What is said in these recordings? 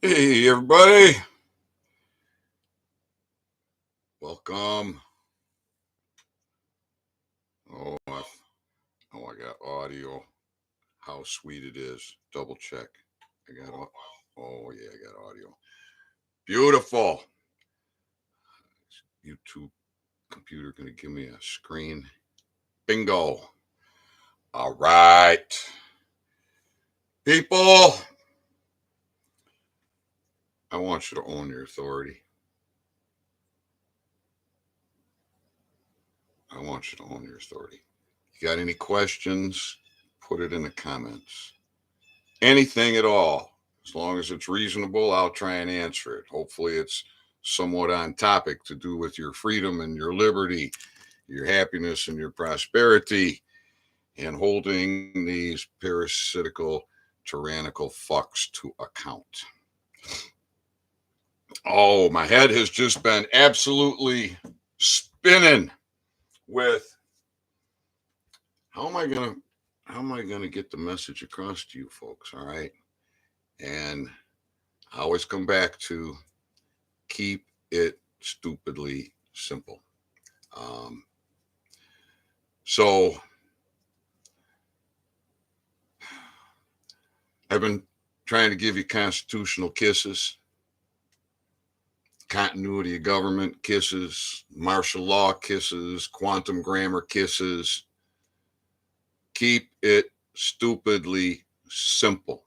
Hey, everybody. Welcome. I got audio. How sweet it is. Double check. I got, oh, yeah, I got audio. Beautiful. YouTube computer going to give me a screen. Bingo. All right. People, I want you to own your authority. I want you to own your authority. You got any questions? Put it in the comments. Anything at all. As long as it's reasonable, I'll try and answer it. Hopefully, it's somewhat on topic to do with your freedom and your liberty, your happiness and your prosperity, and holding these parasitical, tyrannical fucks to account. Oh, my head has just been absolutely spinning with how am I gonna get the message across to you folks? All right. And I always come back to keep it stupidly simple. Um, so I've been trying to give you constitutional kisses, continuity of government kisses, martial law kisses, quantum grammar kisses. Keep it stupidly simple.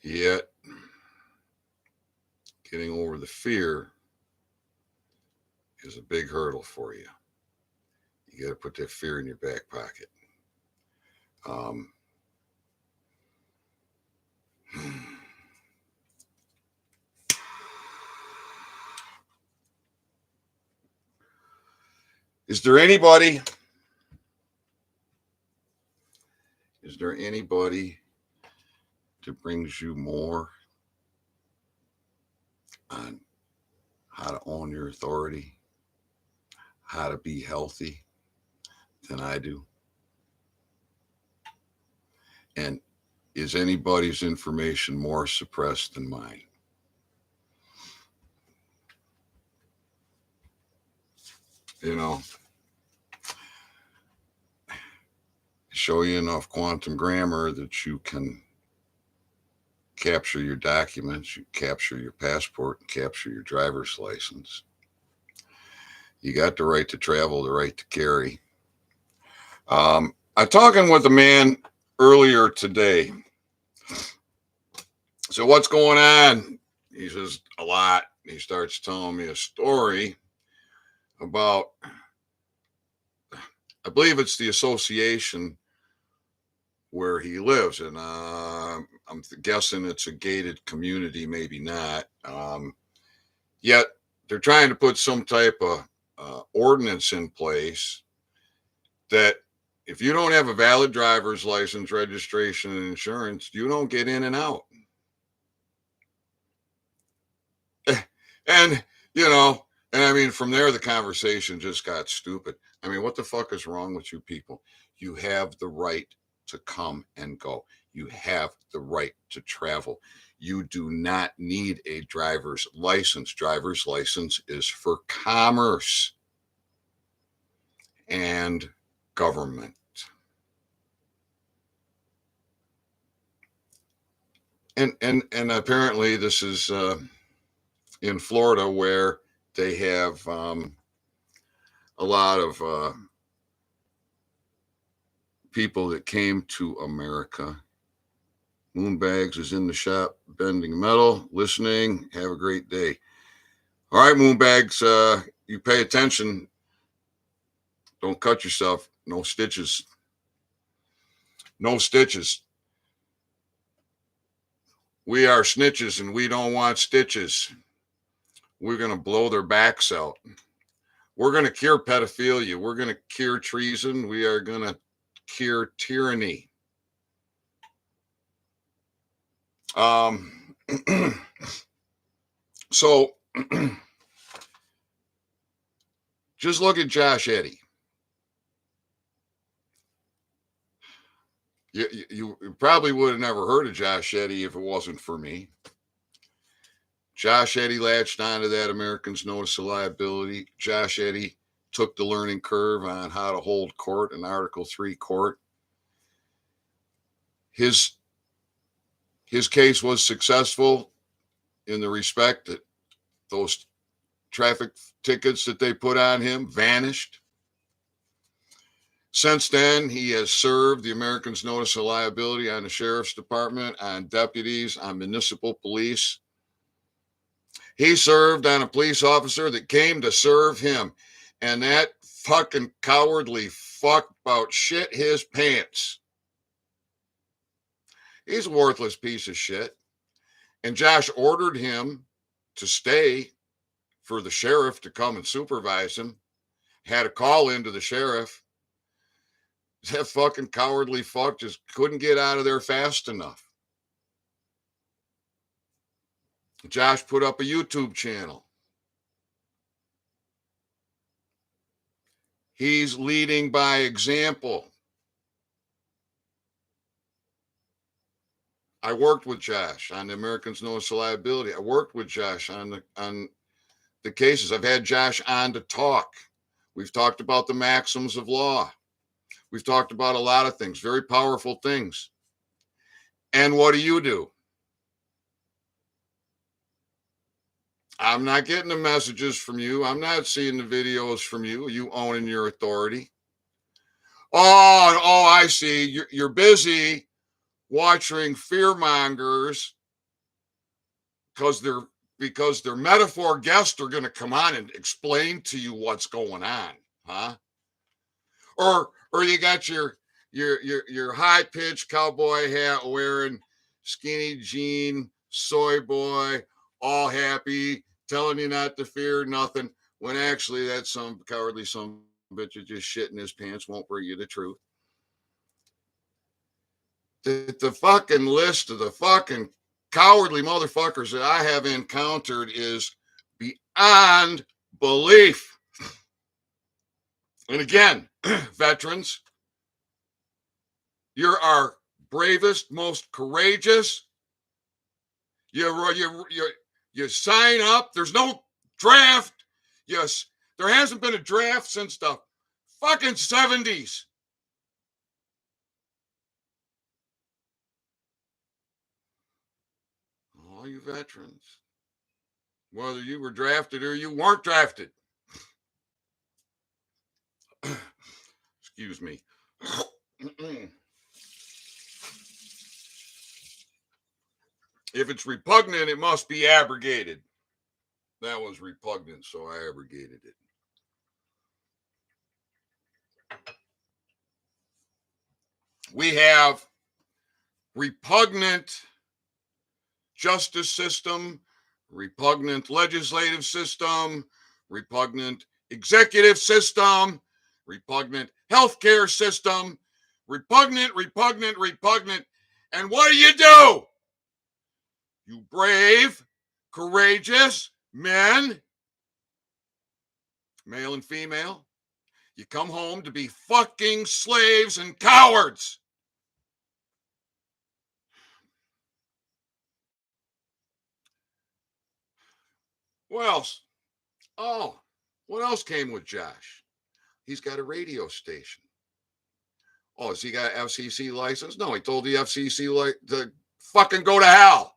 Yet, getting over the fear is a big hurdle for you. You got to put that fear in your back pocket. Um, is there anybody? Is there anybody that brings you more on how to own your authority, how to be healthy than I do? And is anybody's information more suppressed than mine? You know, show you enough quantum grammar that you can capture your documents, you capture your passport, and capture your driver's license. You got the right to travel, the right to carry. I'm talking with a man earlier today. So what's going on? He says a lot. He starts telling me a story about, I believe it's the association where he lives, and I'm guessing it's a gated community, maybe not. Yet they're trying to put some type of ordinance in place that if you don't have a valid driver's license, registration, and insurance, you don't get in and out. And, and I mean, from there, the conversation just got stupid. I mean, what the fuck is wrong with you people? You have the right to come and go. You have the right to travel. You do not need a driver's license. Driver's license is for commerce and government. And apparently this is in Florida where they have a lot of people that came to America. Moonbags is in the shop bending metal, listening. Have a great day. All right, Moonbags, you pay attention. Don't cut yourself. No stitches. No stitches. We are snitches and we don't want stitches. We're going to blow their backs out. We're going to cure pedophilia. We're going to cure treason. We are going to cure tyranny. So just look at Josh Eddy. You probably would have never heard of Josh Eddy if it wasn't for me. Josh Eddy latched onto that Americans Notice of Liability. Josh Eddy took the learning curve on how to hold court in Article 3 court. His case was successful in the respect that those traffic tickets that they put on him vanished. Since then, he has served the Americans Notice of Liability on the Sheriff's Department, on deputies, on municipal police. He served on a police officer that came to serve him. And that fucking cowardly fuck about shit his pants. He's a worthless piece of shit. And Josh ordered him to stay for the sheriff to come and supervise him. Had a call into the sheriff. That fucking cowardly fuck just couldn't get out of there fast enough. Josh put up a YouTube channel. He's leading by example. I worked with Josh on the Americans Notice of Liability. I worked with Josh on the cases. I've had Josh on to talk. We've talked about the maxims of law. We've talked about a lot of things, very powerful things. And what do? I'm not getting the messages from you. I'm not seeing the videos from you. You owning your authority. Oh, I see. You're busy watching fearmongers because their metaphor guests are going to come on and explain to you what's going on, huh? Or you got your high-pitched cowboy hat wearing, skinny jean, soy boy, all happy, telling you not to fear nothing, when actually that's some cowardly son of a bitch just shitting his pants, won't bring you the truth. The fucking list of the fucking cowardly motherfuckers that I have encountered is beyond belief. And again, veterans, you're our bravest, most courageous. You sign up. There's no draft. Yes, there hasn't been a draft since the fucking 70s. All you veterans, whether you were drafted or you weren't drafted. Excuse me. If it's repugnant, it must be abrogated. That was repugnant, so I abrogated it. We have repugnant justice system, repugnant legislative system, repugnant executive system, repugnant healthcare system, repugnant. And what do? You brave, courageous men, male and female, you come home to be fucking slaves and cowards. What else? Oh, what else came with Josh? He's got a radio station. Oh, has he got an FCC license? No, he told the FCC to fucking go to hell.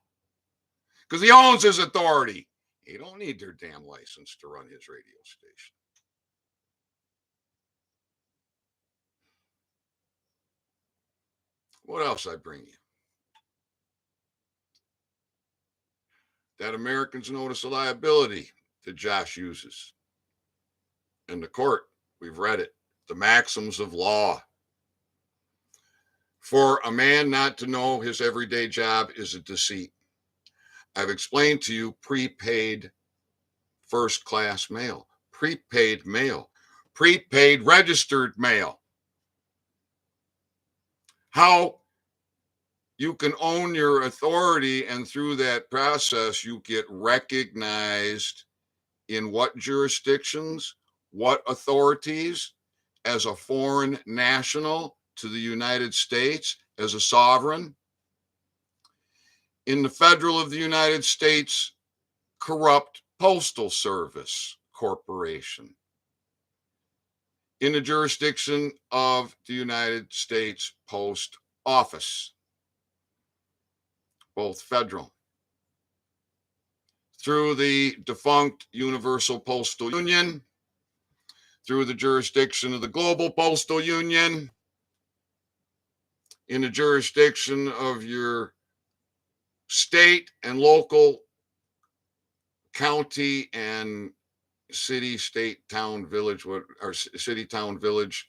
Because he owns his authority. He don't need their damn license to run his radio station. What else I bring you? That Americans Notice of Liability that Josh uses. In the court, we've read it. The maxims of law. For a man not to know his everyday job is a deceit. I've explained to you prepaid first-class mail, prepaid mail, prepaid registered mail. How you can own your authority, and through that process, you get recognized in what jurisdictions, what authorities, as a foreign national to the United States, as a sovereign, in the Federal of the United States Corrupt Postal Service Corporation, in the jurisdiction of the United States Post Office, both federal, through the defunct Universal Postal Union, through the jurisdiction of the Global Postal Union, in the jurisdiction of your state and local, county and city, state, town, village, or city, town, village,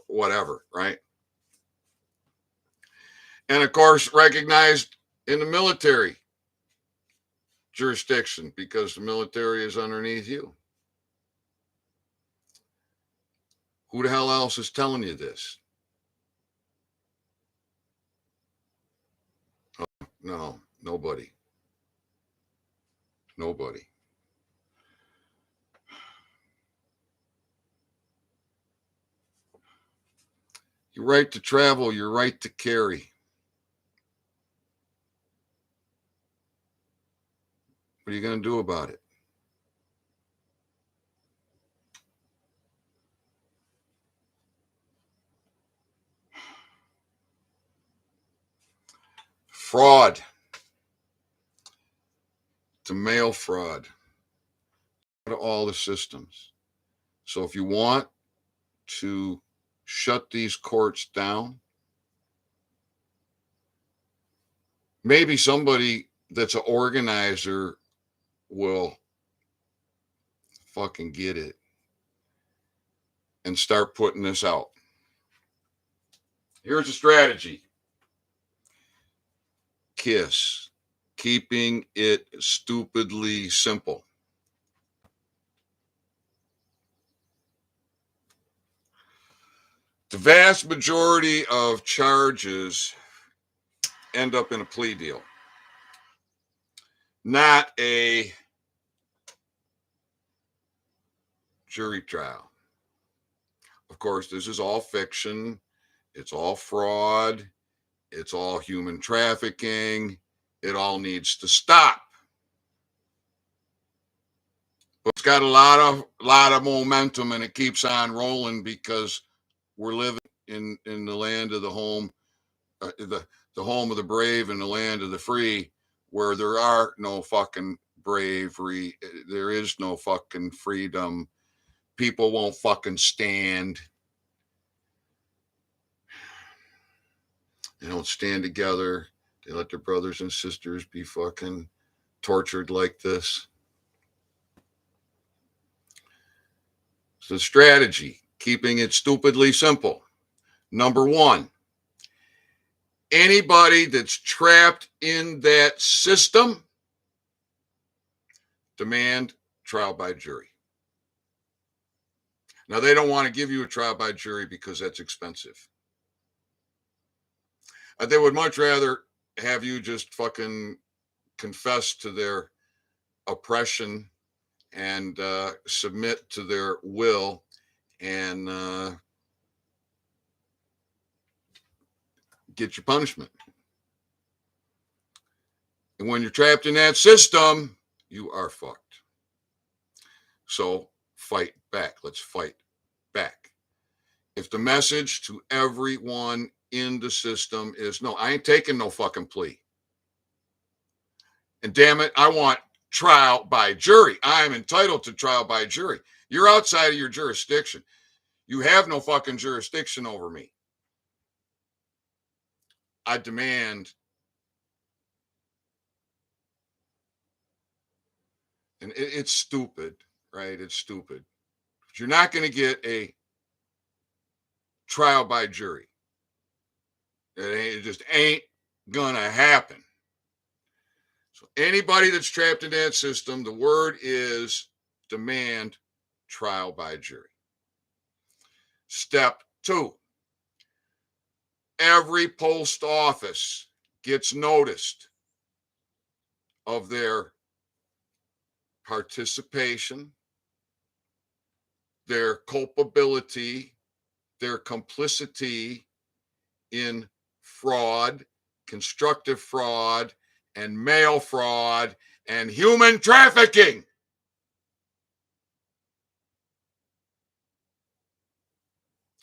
whatever, right? And of course, recognized in the military jurisdiction because the military is underneath you. Who the hell else is telling you this? No, nobody. Nobody. Your right to travel, your right to carry. What are you going to do about it? Fraud. To mail fraud. To all the systems. So if you want to shut these courts down, maybe somebody that's an organizer will fucking get it and start putting this out. Here's a strategy. KISS. Keeping it stupidly simple. The vast majority of charges end up in a plea deal, not a jury trial. Of course, this is all fiction. It's all fraud. It's all human trafficking. It all needs to stop. But it's got a lot of momentum, and it keeps on rolling because we're living in the land of the home, the home of the brave and the land of the free, where there are no fucking bravery. There is no fucking freedom. People won't fucking stand. They don't stand together. They let their brothers and sisters be fucking tortured like this. It's a strategy, keeping it stupidly simple. Number one, anybody that's trapped in that system, demand trial by jury. Now, they don't want to give you a trial by jury because that's expensive. They would much rather have you just fucking confess to their oppression and submit to their will and get your punishment. And when you're trapped in that system, you are fucked. So fight back. Let's fight back. If the message to everyone in the system is, no, I ain't taking no fucking plea. And damn it, I want trial by jury. I am entitled to trial by jury. You're outside of your jurisdiction. You have no fucking jurisdiction over me. I demand. And it's stupid, right? It's stupid. But you're not going to get a trial by jury. It just ain't going to happen. So anybody that's trapped in that system, the word is demand trial by jury. Step 2. Every post office gets noticed of their participation, their culpability, their complicity in fraud, constructive fraud, and mail fraud, and human trafficking.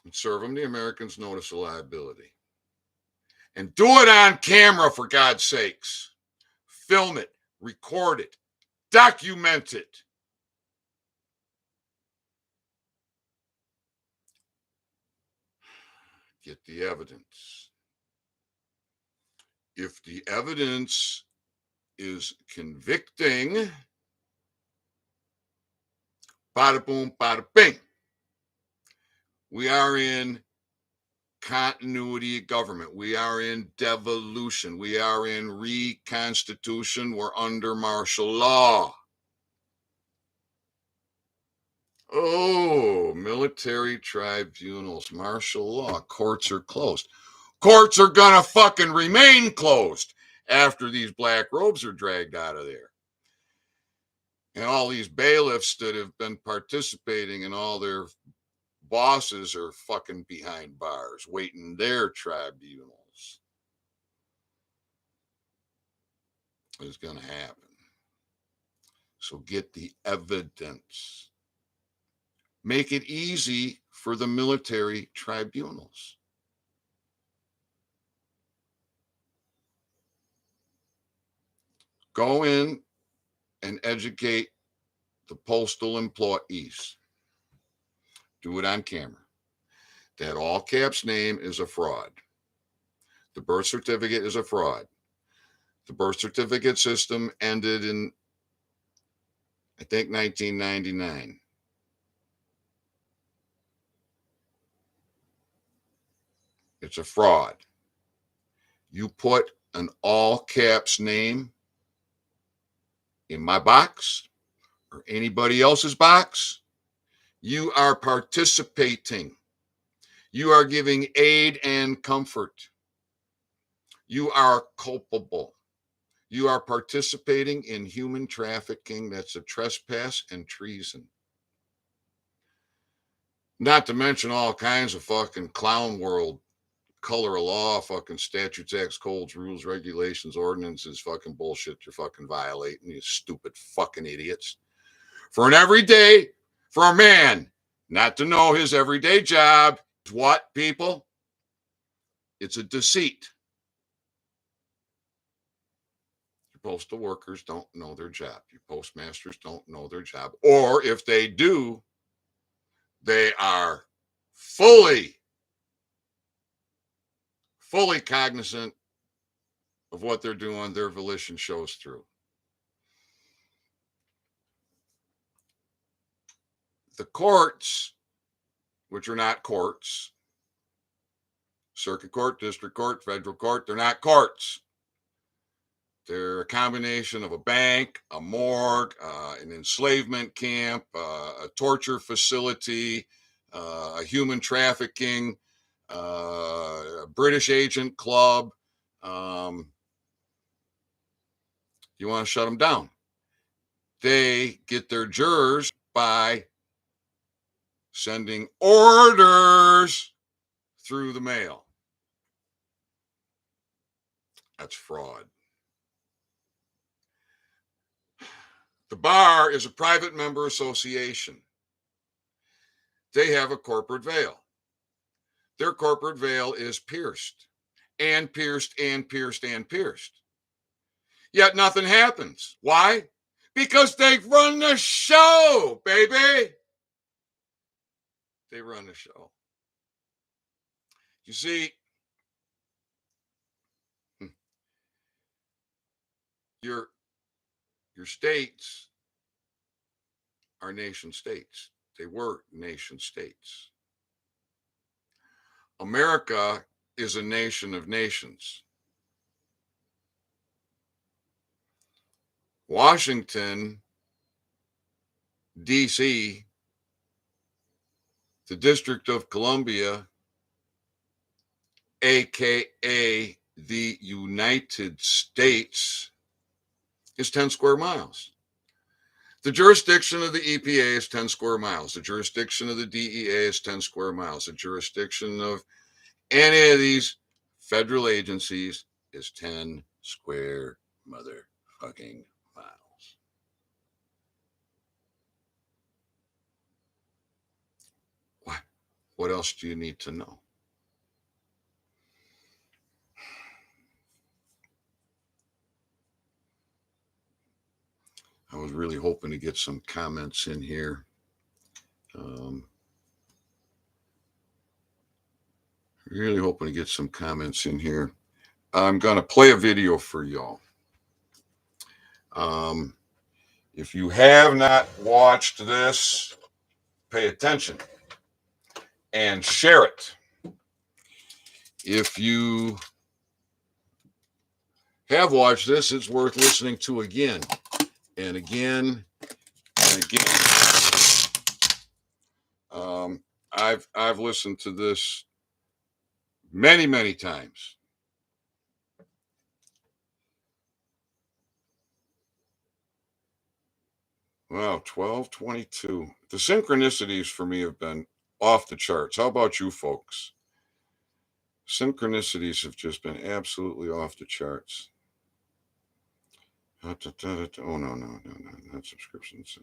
And serve them the Americans Notice of Liability. And do it on camera, for God's sakes. Film it, record it, document it. Get the evidence. If the evidence is convicting, bada boom, bada bing. We are in continuity of government. We are in devolution. We are in reconstitution. We're under martial law. Oh, military tribunals, martial law, courts are closed. Courts are gonna fucking remain closed after these black robes are dragged out of there. And all these bailiffs that have been participating in all their bosses are fucking behind bars, waiting their tribunals. It's gonna happen. So get the evidence. Make it easy for the military tribunals. Go in and educate the postal employees. Do it on camera. That all caps name is a fraud. The birth certificate is a fraud. The birth certificate system ended in, I think, 1999. It's a fraud. You put an all caps name in my box or anybody else's box, you are participating. You are giving aid and comfort. You are culpable. You are participating in human trafficking. That's a trespass and treason. Not to mention all kinds of fucking clown world, color of law, fucking statutes, acts, codes, rules, regulations, ordinances, fucking bullshit you're fucking violating, you stupid fucking idiots. For a man not to know his everyday job, what, people? It's a deceit. Your postal workers don't know their job. Your postmasters don't know their job. Or if they do, they are fully cognizant of what they're doing. Their volition shows through. The courts, which are not courts, circuit court, district court, federal court, they're not courts. They're a combination of a bank, a morgue, an enslavement camp, a torture facility, a human trafficking, a British agent club. You want to shut them down. They get their jurors by sending orders through the mail. That's fraud. The bar is a private member association. They have a corporate veil. Their corporate veil is pierced and pierced and pierced and pierced. Yet nothing happens. Why? Because they run the show, baby. They run the show. You see, your states are nation states. They were nation states. America is a nation of nations. Washington, D.C., the District of Columbia, aka the United States, is 10 square miles. The jurisdiction of the EPA is 10 square miles. The jurisdiction of the DEA is 10 square miles. The jurisdiction of any of these federal agencies is 10 square motherfucking miles. What else do you need to know? I was really hoping to get some comments in here. Really hoping to get some comments in here. I'm going to play a video for y'all. If you have not watched this, pay attention and share it. If you have watched this, it's worth listening to again and again and again. I've listened to this many, many times. Wow, 12:22. The synchronicities for me have been off the charts. How about you folks? Synchronicities have just been absolutely off the charts. Oh, no, not subscriptions.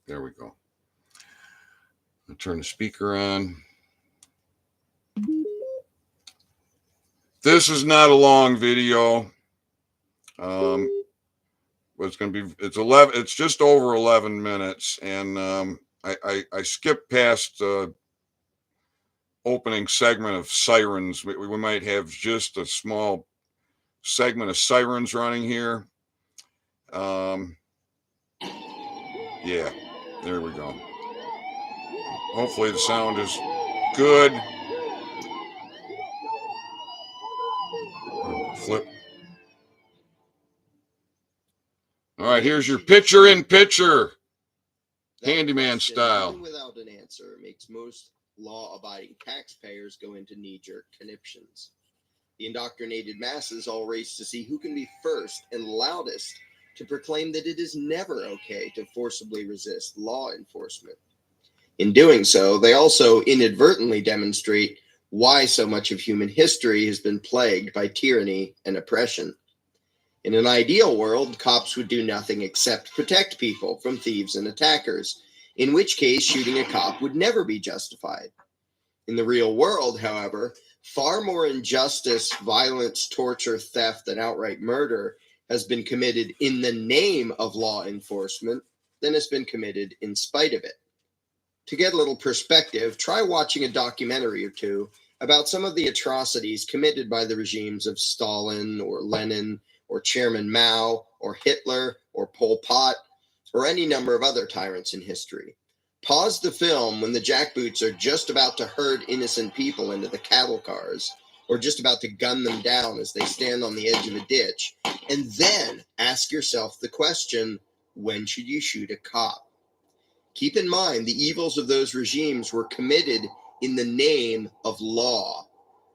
There we go. I'll turn the speaker on. This is not a long video. It's going to be, it's just over 11 minutes. And I skipped past opening segment of sirens. We might have just a small segment of sirens running here. Yeah, there we go. Hopefully the sound is good. Flip. All right, here's your picture in picture, handyman style. Without an answer makes most law-abiding taxpayers go into knee-jerk conniptions. The indoctrinated masses all race to see who can be first and loudest to proclaim that it is never okay to forcibly resist law enforcement. In doing so, they also inadvertently demonstrate why so much of human history has been plagued by tyranny and oppression. In an ideal world, cops would do nothing except protect people from thieves and attackers, in which case shooting a cop would never be justified. In the real world, however, far more injustice, violence, torture, theft, and outright murder has been committed in the name of law enforcement than has been committed in spite of it. To get a little perspective, try watching a documentary or two about some of the atrocities committed by the regimes of Stalin or Lenin or Chairman Mao or Hitler or Pol Pot or any number of other tyrants in history. Pause the film when the jackboots are just about to herd innocent people into the cattle cars or just about to gun them down as they stand on the edge of a ditch, and then ask yourself the question, when should you shoot a cop? Keep in mind, the evils of those regimes were committed in the name of law.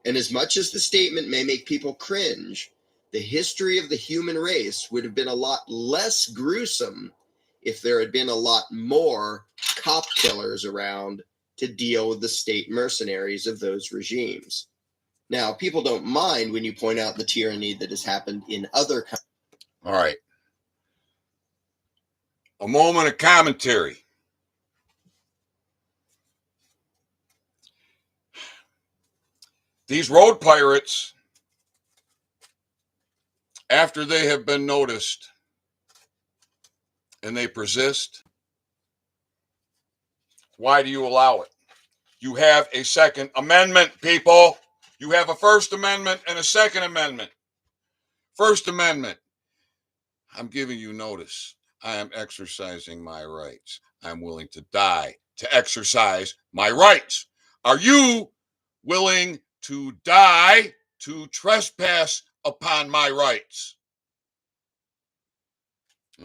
And as much as the statement may make people cringe, the history of the human race would have been a lot less gruesome if there had been a lot more cop killers around to deal with the state mercenaries of those regimes. Now, people don't mind when you point out the tyranny that has happened in other countries. All right. A moment of commentary. These road pirates, after they have been noticed and they persist, why do you allow it? You have a Second Amendment, people. You have a First Amendment and a Second Amendment. First Amendment, I'm giving you notice. I am exercising my rights. I'm willing to die to exercise my rights. Are you willing to die to trespass upon my rights?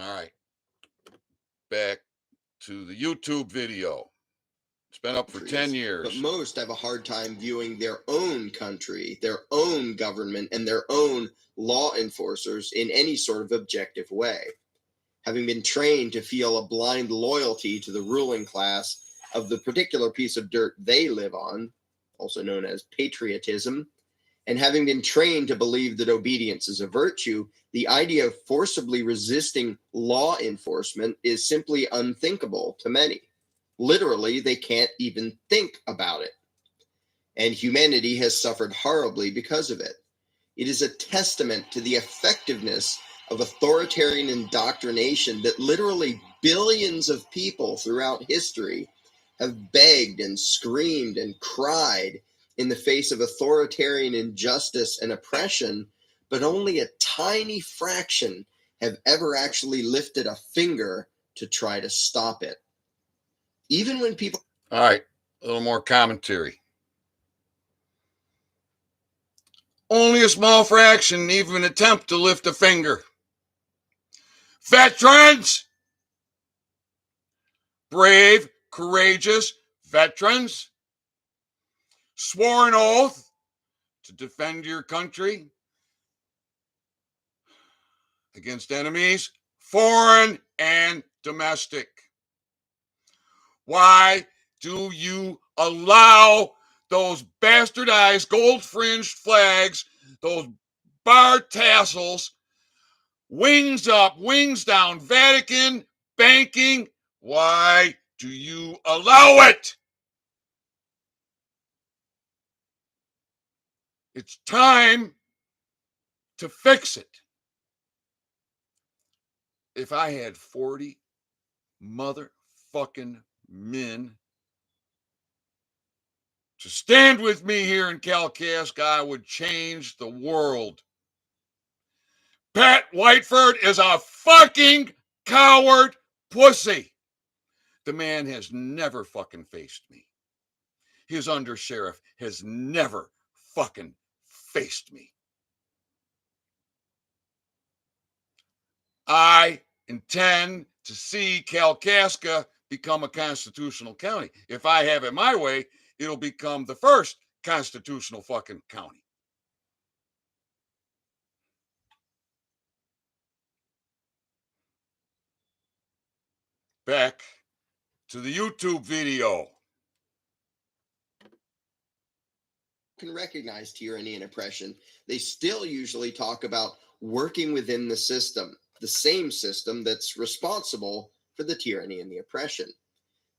All right. Back to the YouTube video. It's been up for 10 years. But most have a hard time viewing their own country, their own government, and their own law enforcers in any sort of objective way. Having been trained to feel a blind loyalty to the ruling class of the particular piece of dirt they live on, also known as patriotism, And having been trained to believe that obedience is a virtue, the idea of forcibly resisting law enforcement is simply unthinkable to many. Literally, they can't even think about it. And humanity has suffered horribly because of it. It is a testament to the effectiveness of authoritarian indoctrination that literally billions of people throughout history have begged and screamed and cried in the face of authoritarian injustice and oppression, but only a tiny fraction have ever actually lifted a finger to try to stop it. Even when people... All right, a little more commentary. Only a small fraction even attempt to lift a finger. Veterans, brave, courageous veterans, swore an oath to defend your country against enemies, foreign and domestic. Why do you allow those bastardized gold-fringed flags, those bar tassels, wings up, wings down, Vatican, banking? Why do you allow it? It's time to fix it. If I had 40 motherfucking men to stand with me here in Kalkaska, I would change the world. Pat Whiteford is a fucking coward pussy. The man has never fucking faced me. His undersheriff has never fucking faced me. I intend to see Kalkaska become a constitutional county. If I have it my way, it'll become the first constitutional fucking county. Back to the YouTube video. Can recognize tyranny and oppression, they still usually talk about working within the system, the same system that's responsible for the tyranny and the oppression.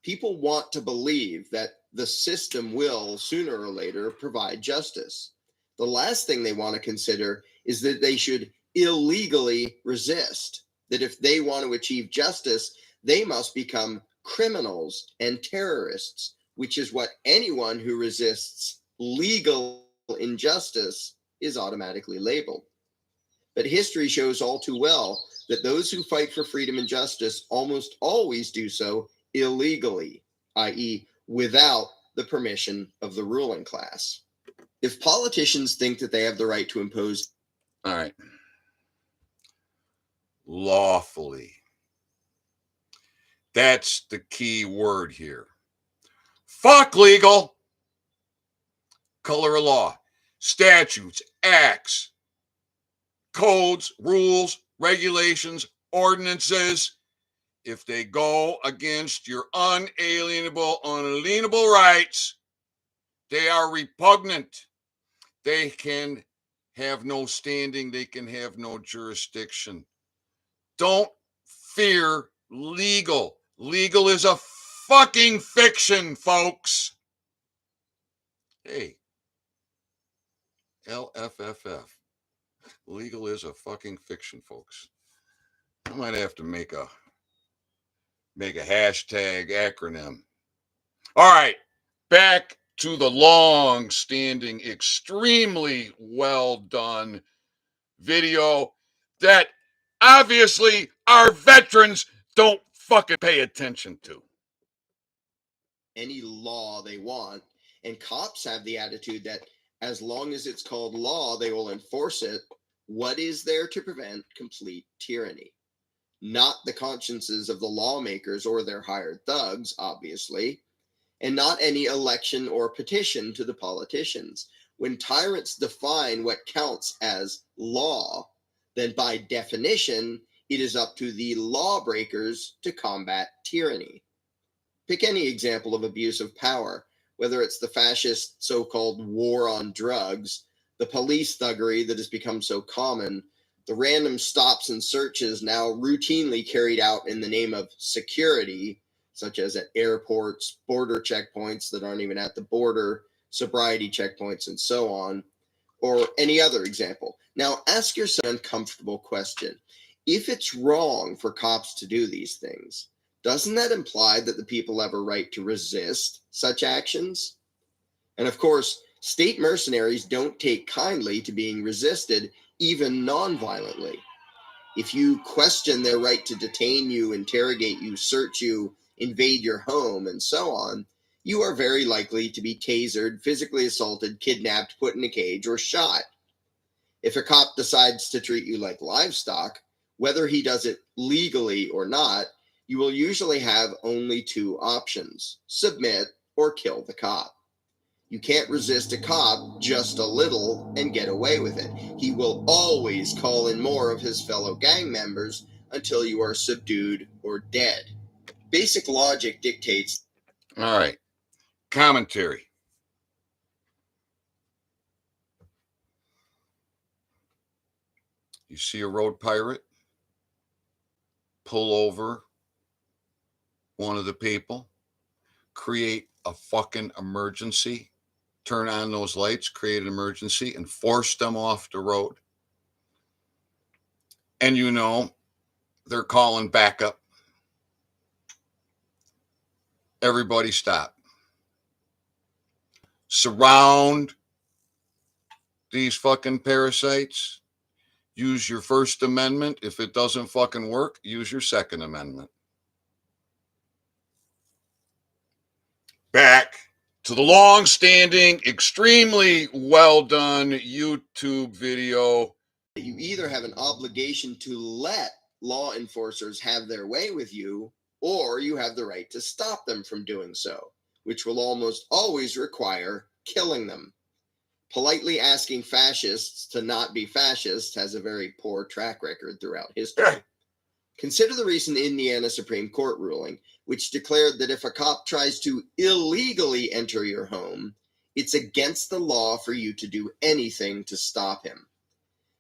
People want to believe that the system will, sooner or later, provide justice. The last thing they want to consider is that they should illegally resist, that if they want to achieve justice, they must become criminals and terrorists, which is what anyone who resists legal injustice is automatically labeled. But history shows all too well that those who fight for freedom and justice almost always do so illegally, i.e., without the permission of the ruling class. If politicians think that they have the right to impose... All right. Lawfully. That's the key word here. Fuck legal. Color of law. Statutes, acts, codes, rules, regulations, ordinances. If they go against your unalienable, unalienable rights, they are repugnant. They can have no standing. They can have no jurisdiction. Don't fear legal. Legal is a fucking fiction, folks. Hey, LFFF. Legal is a fucking fiction, folks. I might have to make a hashtag acronym. All right, back to the long-standing, extremely well done video that obviously our veterans don't fucking pay attention to. Any law they want, and cops have the attitude that as long as it's called law, they will enforce it. What is there to prevent complete tyranny? Not the consciences of the lawmakers or their hired thugs, obviously, and not any election or petition to the politicians. When tyrants define what counts as law, then by definition, it is up to the lawbreakers to combat tyranny. Pick any example of abuse of power, whether it's the fascist so-called war on drugs, the police thuggery that has become so common, the random stops and searches now routinely carried out in the name of security, such as at airports, border checkpoints that aren't even at the border, sobriety checkpoints, and so on, or any other example. Now, ask yourself an uncomfortable question. If it's wrong for cops to do these things, doesn't that imply that the people have a right to resist such actions? And of course, state mercenaries don't take kindly to being resisted, even non-violently. If you question their right to detain you, interrogate you, search you, invade your home, and so on, you are very likely to be tasered, physically assaulted, kidnapped, put in a cage, or shot. If a cop decides to treat you like livestock, whether he does it legally or not, you will usually have only two options: submit or kill the cop. You can't resist a cop just a little and get away with it. He will always call in more of his fellow gang members until you are subdued or dead. Basic logic dictates. All right. Commentary. You see a road pirate pull over one of the people, create a fucking emergency, turn on those lights, create an emergency, and force them off the road. And you know, they're calling backup. Everybody stop. Surround these fucking parasites. Use your First Amendment. If it doesn't fucking work, use your Second Amendment. Back to the long-standing, extremely well-done YouTube video. You either have an obligation to let law enforcers have their way with you, or you have the right to stop them from doing so, which will almost always require killing them. Politely asking fascists to not be fascists has a very poor track record throughout history. Consider the recent Indiana Supreme Court ruling, which declared that if a cop tries to illegally enter your home, it's against the law for you to do anything to stop him.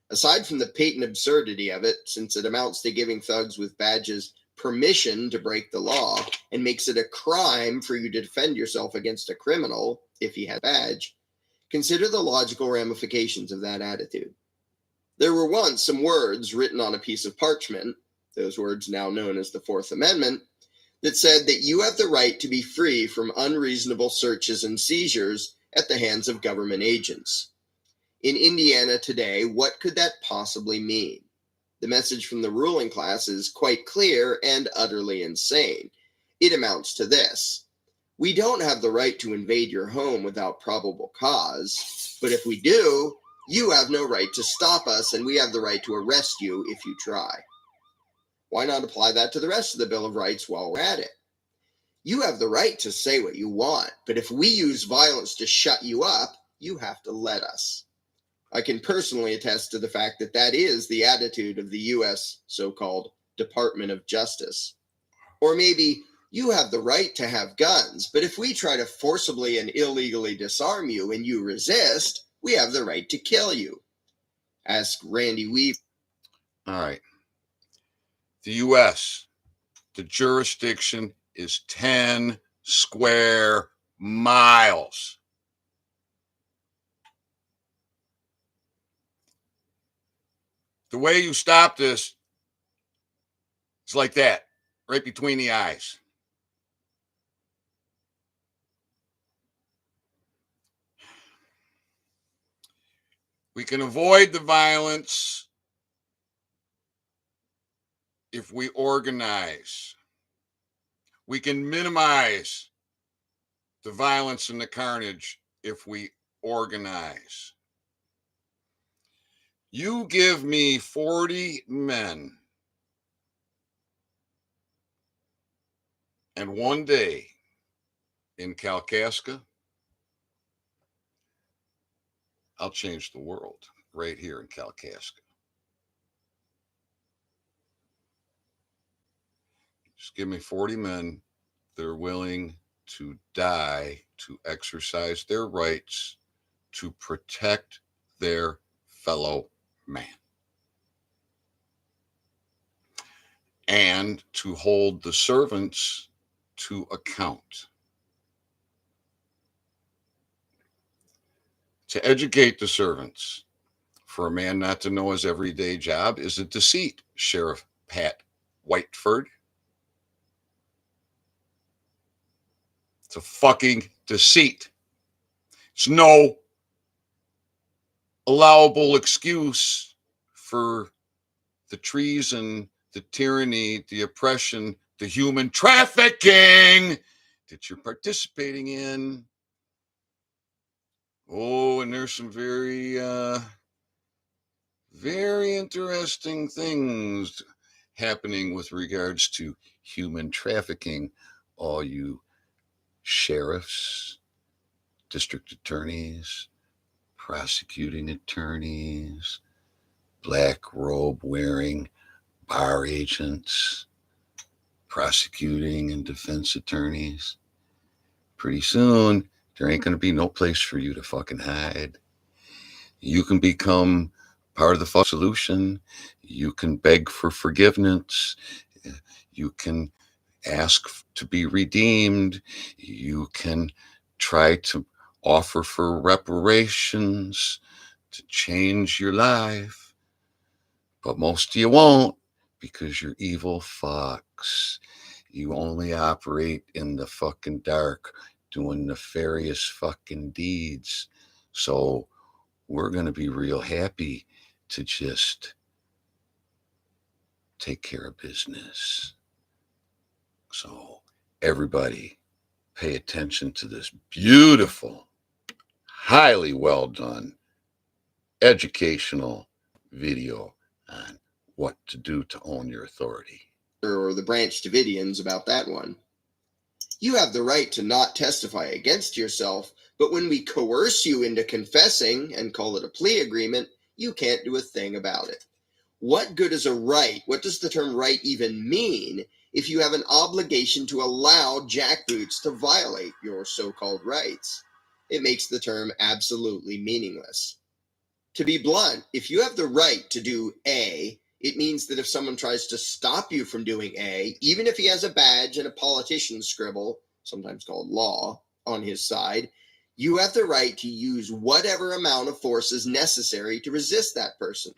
Aside from the patent absurdity of it, since it amounts to giving thugs with badges permission to break the law and makes it a crime for you to defend yourself against a criminal if he has a badge, consider the logical ramifications of that attitude. There were once some words written on a piece of parchment, those words now known as the Fourth Amendment, that said that you have the right to be free from unreasonable searches and seizures at the hands of government agents. In Indiana today, what could that possibly mean? The message from the ruling class is quite clear and utterly insane. It amounts to this: we don't have the right to invade your home without probable cause, but if we do, you have no right to stop us, and we have the right to arrest you if you try. Why not apply that to the rest of the Bill of Rights while we're at it? You have the right to say what you want, but if we use violence to shut you up, you have to let us. I can personally attest to the fact that that is the attitude of the U.S. so-called Department of Justice. Or maybe you have the right to have guns, but if we try to forcibly and illegally disarm you and you resist, we have the right to kill you. Ask Randy Weaver. All right. The U.S., the jurisdiction is 10 square miles. The way you stop this is like that, right between the eyes. We can avoid the violence if we organize. We can minimize the violence and the carnage if we organize. You give me 40 men and one day in Kalkaska, I'll change the world right here in Kalkaska. Just give me 40 men that are willing to die to exercise their rights to protect their fellow man, and to hold the servants to account. To educate the servants. For a man not to know his everyday job is a deceit, Sheriff Pat Whiteford. It's a fucking deceit. It's no allowable excuse for the treason, the tyranny, the oppression, the human trafficking that you're participating in. Oh, and there's some very interesting things happening with regards to human trafficking. All you sheriffs, district attorneys, prosecuting attorneys, black robe wearing bar agents, prosecuting and defense attorneys. Pretty soon, there ain't going to be no place for you to fucking hide. You can become part of the fucking solution. You can beg for forgiveness. You can ask to be redeemed. You can try to offer for reparations to change your life. But most of you won't, because you're evil fucks. You only operate in the fucking dark, doing nefarious fucking deeds. So we're going to be real happy to just take care of business. So everybody pay attention to this beautiful, highly well done, educational video on what to do to own your authority. Or the Branch Davidians about that one. You have the right to not testify against yourself, but when we coerce you into confessing and call it a plea agreement, you can't do a thing about it. What good is a right? What does the term right even mean if you have an obligation to allow jackboots to violate your so-called rights? It makes the term absolutely meaningless. To be blunt, if you have the right to do A, it means that if someone tries to stop you from doing A, even if he has a badge and a politician's scribble, sometimes called law, on his side, you have the right to use whatever amount of force is necessary to resist that person.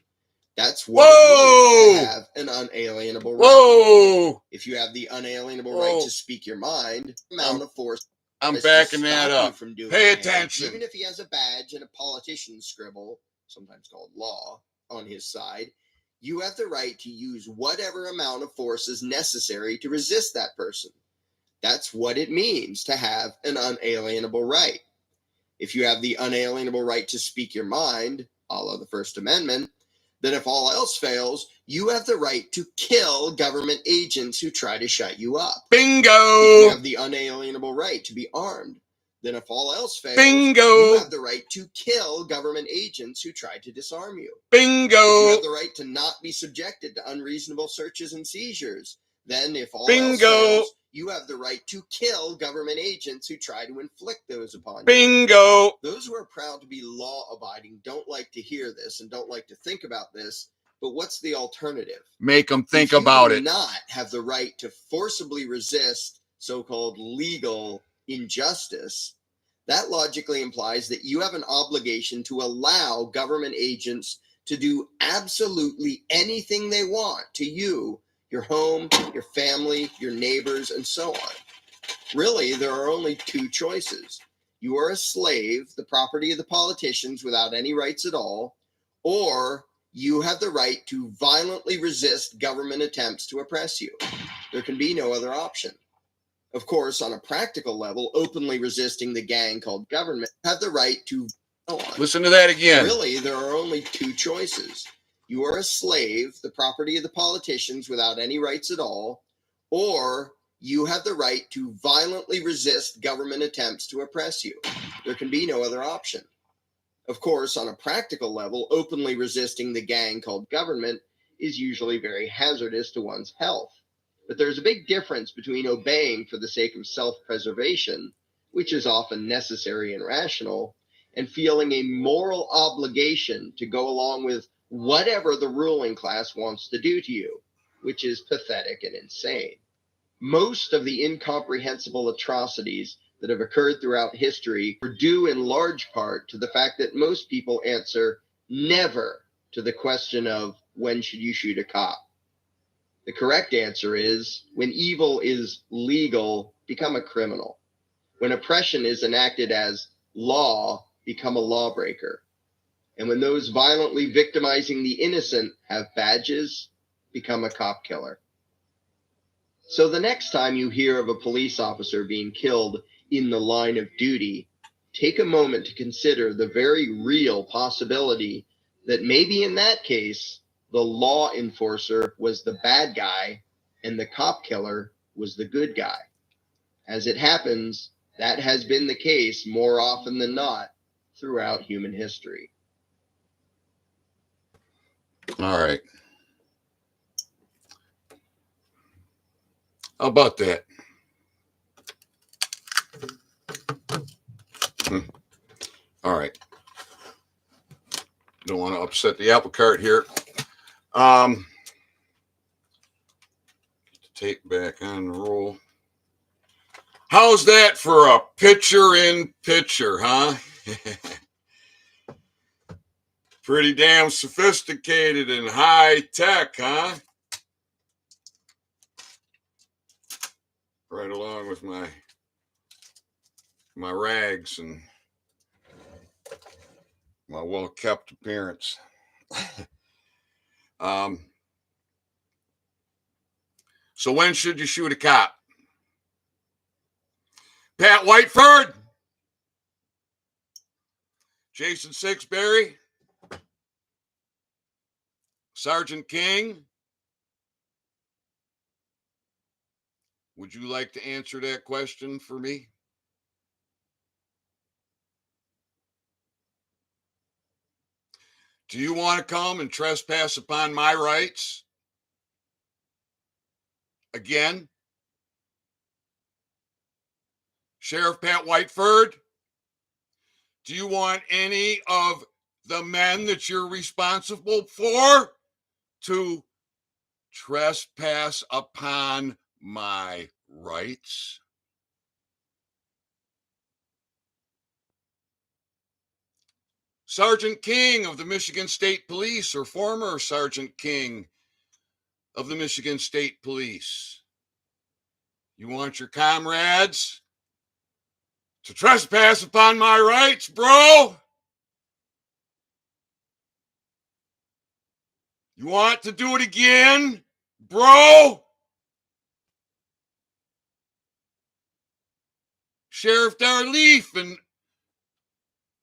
That's what it means to have an unalienable right. If you have the unalienable right to speak your mind, amount of force. I'm backing that up. Pay attention. Even if he has a badge and a politician's scribble, sometimes called law, on his side, you have the right to use whatever amount of force is necessary to resist that person. That's what it means to have an unalienable right. If you have the unalienable right to speak your mind, a la the First Amendment, then if all else fails, you have the right to kill government agents who try to shut you up. Bingo! If you have the unalienable right to be armed, then if all else fails, you have the right to kill government agents who try to disarm you. Bingo! If you have the right to not be subjected to unreasonable searches and seizures, then if all else fails, you have the right to kill government agents who try to inflict those upon you. Bingo! Those who are proud to be law-abiding don't like to hear this and don't like to think about this, but what's the alternative? Make them think about it. If you do not have the right to forcibly resist so-called legal injustice, that logically implies that you have an obligation to allow government agents to do absolutely anything they want to you, your home, your family, your neighbors, and so on. Really, there are only two choices. You are a slave, the property of the politicians without any rights at all, or you have the right to violently resist government attempts to oppress you. There can be no other option. Of course, on a practical level, openly resisting the gang called government have the right to go on. Listen to that again. Really, there are only two choices. You are a slave, the property of the politicians without any rights at all, or you have the right to violently resist government attempts to oppress you. There can be no other option. Of course, on a practical level, openly resisting the gang called government is usually very hazardous to one's health. But there's a big difference between obeying for the sake of self-preservation, which is often necessary and rational, and feeling a moral obligation to go along with whatever the ruling class wants to do to you, which is pathetic and insane. Most of the incomprehensible atrocities that have occurred throughout history are due in large part to the fact that most people answer never to the question of when should you shoot a cop. The correct answer is when evil is legal, become a criminal. When oppression is enacted as law, become a lawbreaker. And when those violently victimizing the innocent have badges, become a cop killer. So the next time you hear of a police officer being killed in the line of duty, take a moment to consider the very real possibility that maybe in that case, the law enforcer was the bad guy and the cop killer was the good guy. As it happens, that has been the case more often than not throughout human history. All right. How about that? All right. Don't want to upset the apple cart here. Get the tape back on the roll. How's that for a picture-in-picture, huh? Pretty damn sophisticated and high-tech, huh? Right along with my rags and my well-kept appearance. So when should you shoot a cop? Pat Whiteford? Jason Sixberry? Sergeant King? Would you like to answer that question for me? Do you want to come and trespass upon my rights? Again? Sheriff Pat Whiteford? Do you want any of the men that you're responsible for to trespass upon my rights? Sergeant King of the Michigan State Police, or former Sergeant King of the Michigan State Police, you want your comrades to trespass upon my rights, bro? You want to do it again, bro? Sheriff Darleaf and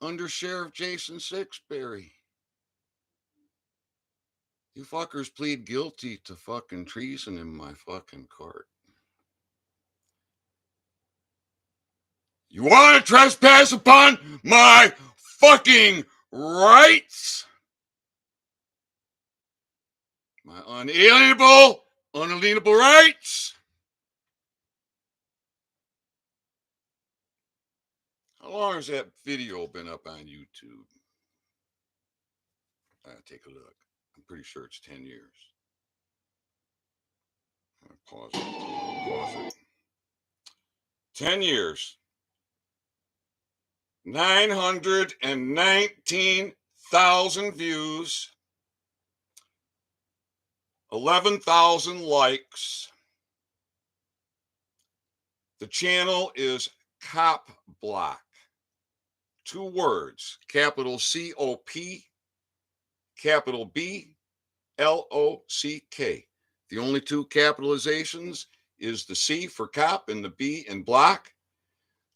Under Sheriff Jason Sixberry. You fuckers plead guilty to fucking treason in my fucking court. You want to trespass upon my fucking rights? My unalienable rights? How long has that video been up on YouTube? Take a look. I'm pretty sure it's 10 years. Pause it. 10 years. 919,000 views. 11,000 likes. The channel is Cop Block. 2 words, capital C-O-P, capital B-L-O-C-K. The only 2 capitalizations is the C for cop and the B in block.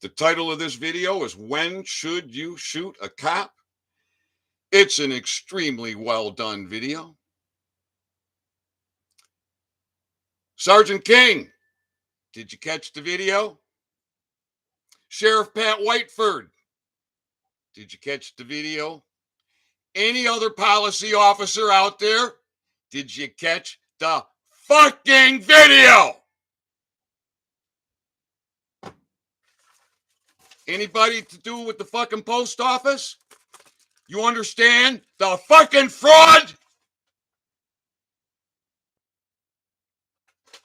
The title of this video is When Should You Shoot a Cop? It's an extremely well done video. Sergeant King, did you catch the video? Sheriff Pat Whiteford, did you catch the video? Any other policy officer out there, did you catch the fucking video? Anybody to do with the fucking post office? You understand the fucking fraud?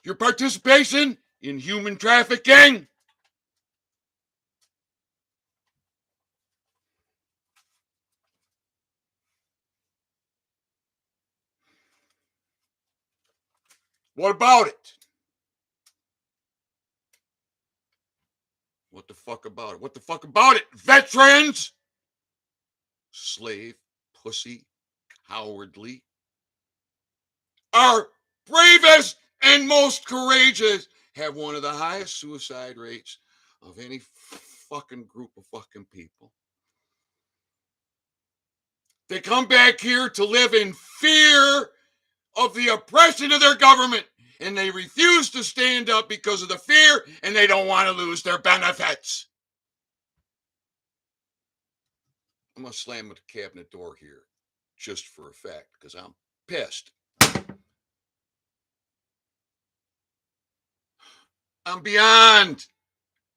Your participation in human trafficking? What about it? What the fuck about it? What the fuck about it? Veterans? Slave, pussy, cowardly. Our bravest and most courageous have one of the highest suicide rates of any fucking group of fucking people. They come back here to live in fear of the oppression of their government, and they refuse to stand up because of the fear, and they don't want to lose their benefits. I'm going to slam the cabinet door here just for effect because I'm pissed. I'm beyond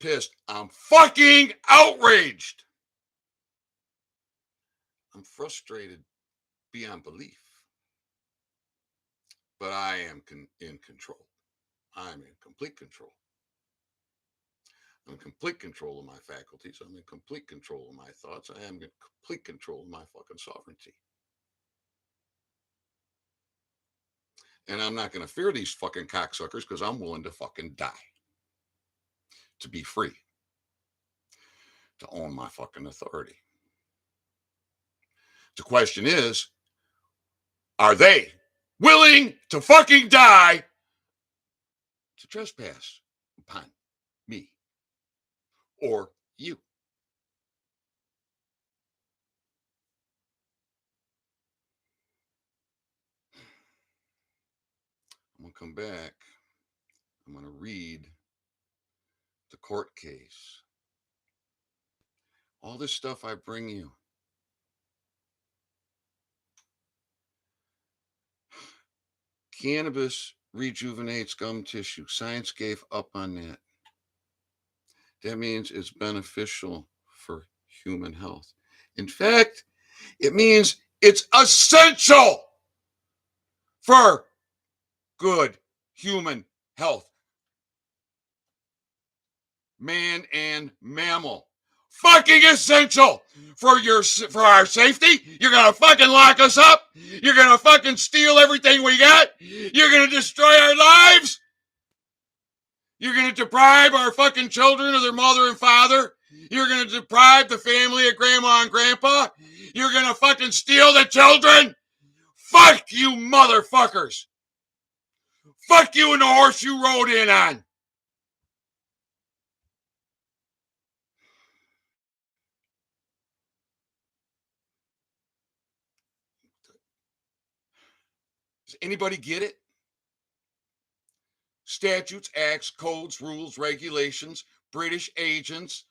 pissed. I'm fucking outraged. I'm frustrated beyond belief. But I am in control. I'm in complete control. I'm in complete control of my faculties. I'm in complete control of my thoughts. I am in complete control of my fucking sovereignty. And I'm not going to fear these fucking cocksuckers because I'm willing to fucking die. To be free. To own my fucking authority. The question is, are they willing to fucking die to trespass upon me or you? I'm going to come back. I'm going to read the court case. All this stuff I bring you. Cannabis rejuvenates gum tissue. Science gave up on that. That means it's beneficial for human health. In fact, it means it's essential for good human health. Man and mammal. Fucking essential for our safety. You're gonna fucking lock us up. You're gonna fucking steal everything we got. You're gonna destroy our lives. You're gonna deprive our fucking children of their mother and father. You're gonna deprive the family of grandma and grandpa. You're gonna fucking steal the children. Fuck you, motherfuckers. Fuck you and the horse you rode in on. Does anybody get it? Statutes, acts, codes, rules, regulations, British agents,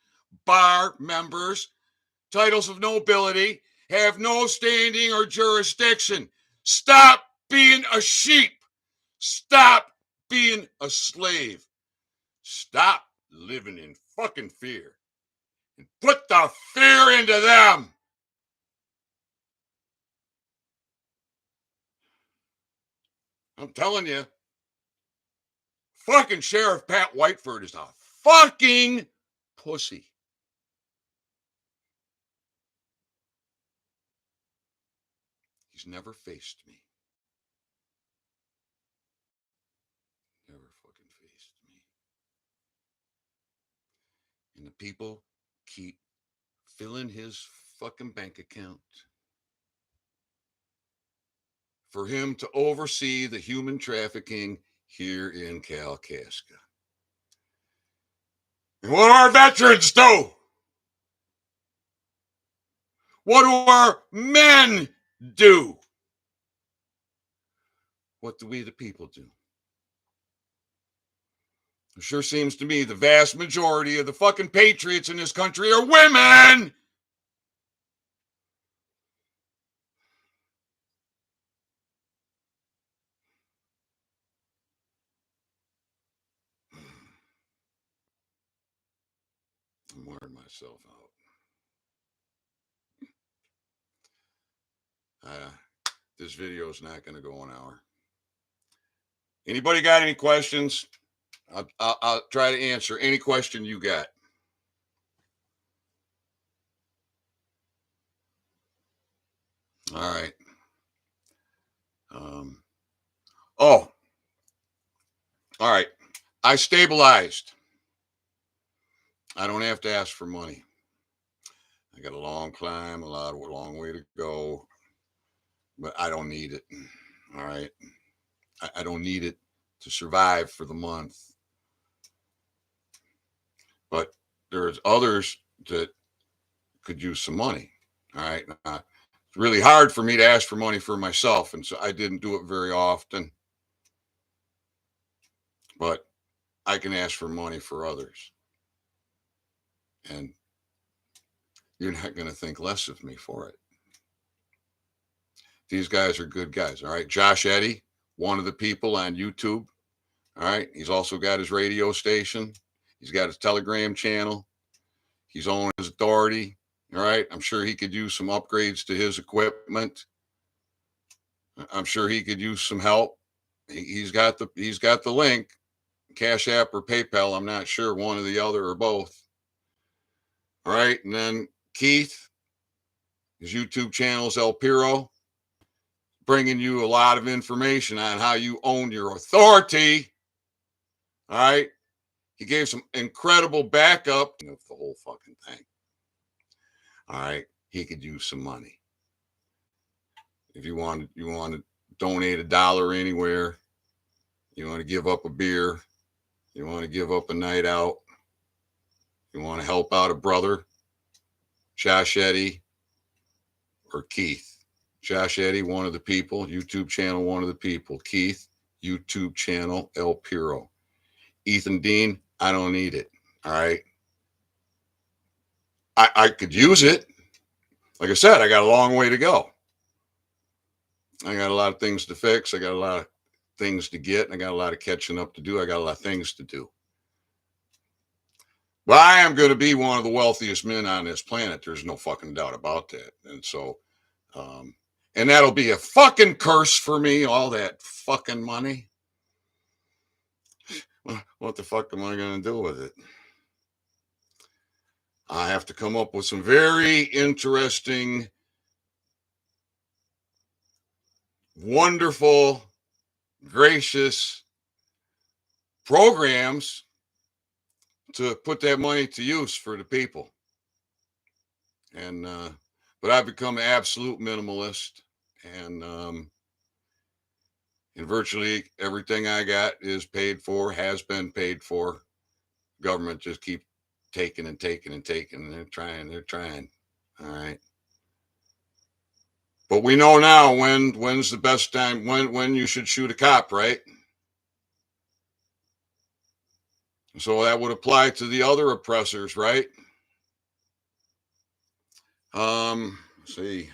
bar members, titles of nobility have no standing or jurisdiction. Stop being a sheep. Stop being a slave. Stop living in fucking fear. And put the fear into them. I'm telling you, fucking Sheriff Pat Whiteford is a fucking pussy. He's never faced me. Never fucking faced me. And the people keep filling his fucking bank account for him to oversee the human trafficking here in Kalkaska. And what do our veterans do? What do our men do? What do we, the people, do? It sure seems to me the vast majority of the fucking patriots in this country are women. I'm wearing my myself out. This video is not going to go an hour. Anybody got any questions? I'll try to answer any question you got. All right. Oh, all right. I stabilized. I don't have to ask for money. I got a long climb, a long way to go, but I don't need it. All right. I don't need it to survive for the month. But there's others that could use some money. All right. It's really hard for me to ask for money for myself, and so I didn't do it very often. But I can ask for money for others. And you're not going to think less of me for it. These guys are good guys. All right. Josh Eddy, one of the people on YouTube. All right. He's also got his radio station. He's got his Telegram channel. He's on his authority. All right. I'm sure he could use some upgrades to his equipment. I'm sure he could use some help. He's got the link, Cash App or PayPal. I'm not sure, one or the other or both. All right. And then Keith, his YouTube channel is El Piro, bringing you a lot of information on how you own your authority. All right. He gave some incredible backup of the whole fucking thing. All right. He could use some money. If you want to donate $1 anywhere, you want to give up a beer, you want to give up a night out, you want to help out a brother, Josh Eddy or Keith. Josh Eddy, one of the people, YouTube channel, one of the people. Keith, YouTube channel, El Piro. Ethan Dean, I don't need it. All right. I could use it. Like I said, I got a long way to go. I got a lot of things to fix. I got a lot of things to get. And I got a lot of catching up to do. I got a lot of things to do. But I am going to be one of the wealthiest men on this planet. There's no fucking doubt about that. And so, and that'll be a fucking curse for me, all that fucking money. What the fuck am I going to do with it? I have to come up with some very interesting, wonderful, gracious programs to put that money to use for the people. And, but I've become an absolute minimalist, and virtually everything I got is paid for, has been paid for. Government just keep taking and taking and taking. And they're trying. All right. But we know now when's the best time, when you should shoot a cop, right? So that would apply to the other oppressors, right? Let's see.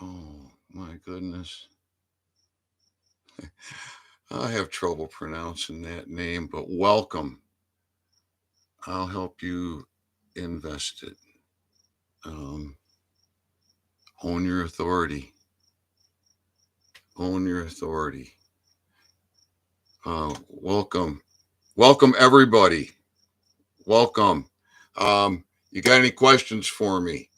Oh my goodness. I have trouble pronouncing that name, but welcome. I'll help you invest it. Own your authority. Own your authority. Welcome everybody. Welcome. You got any questions for me?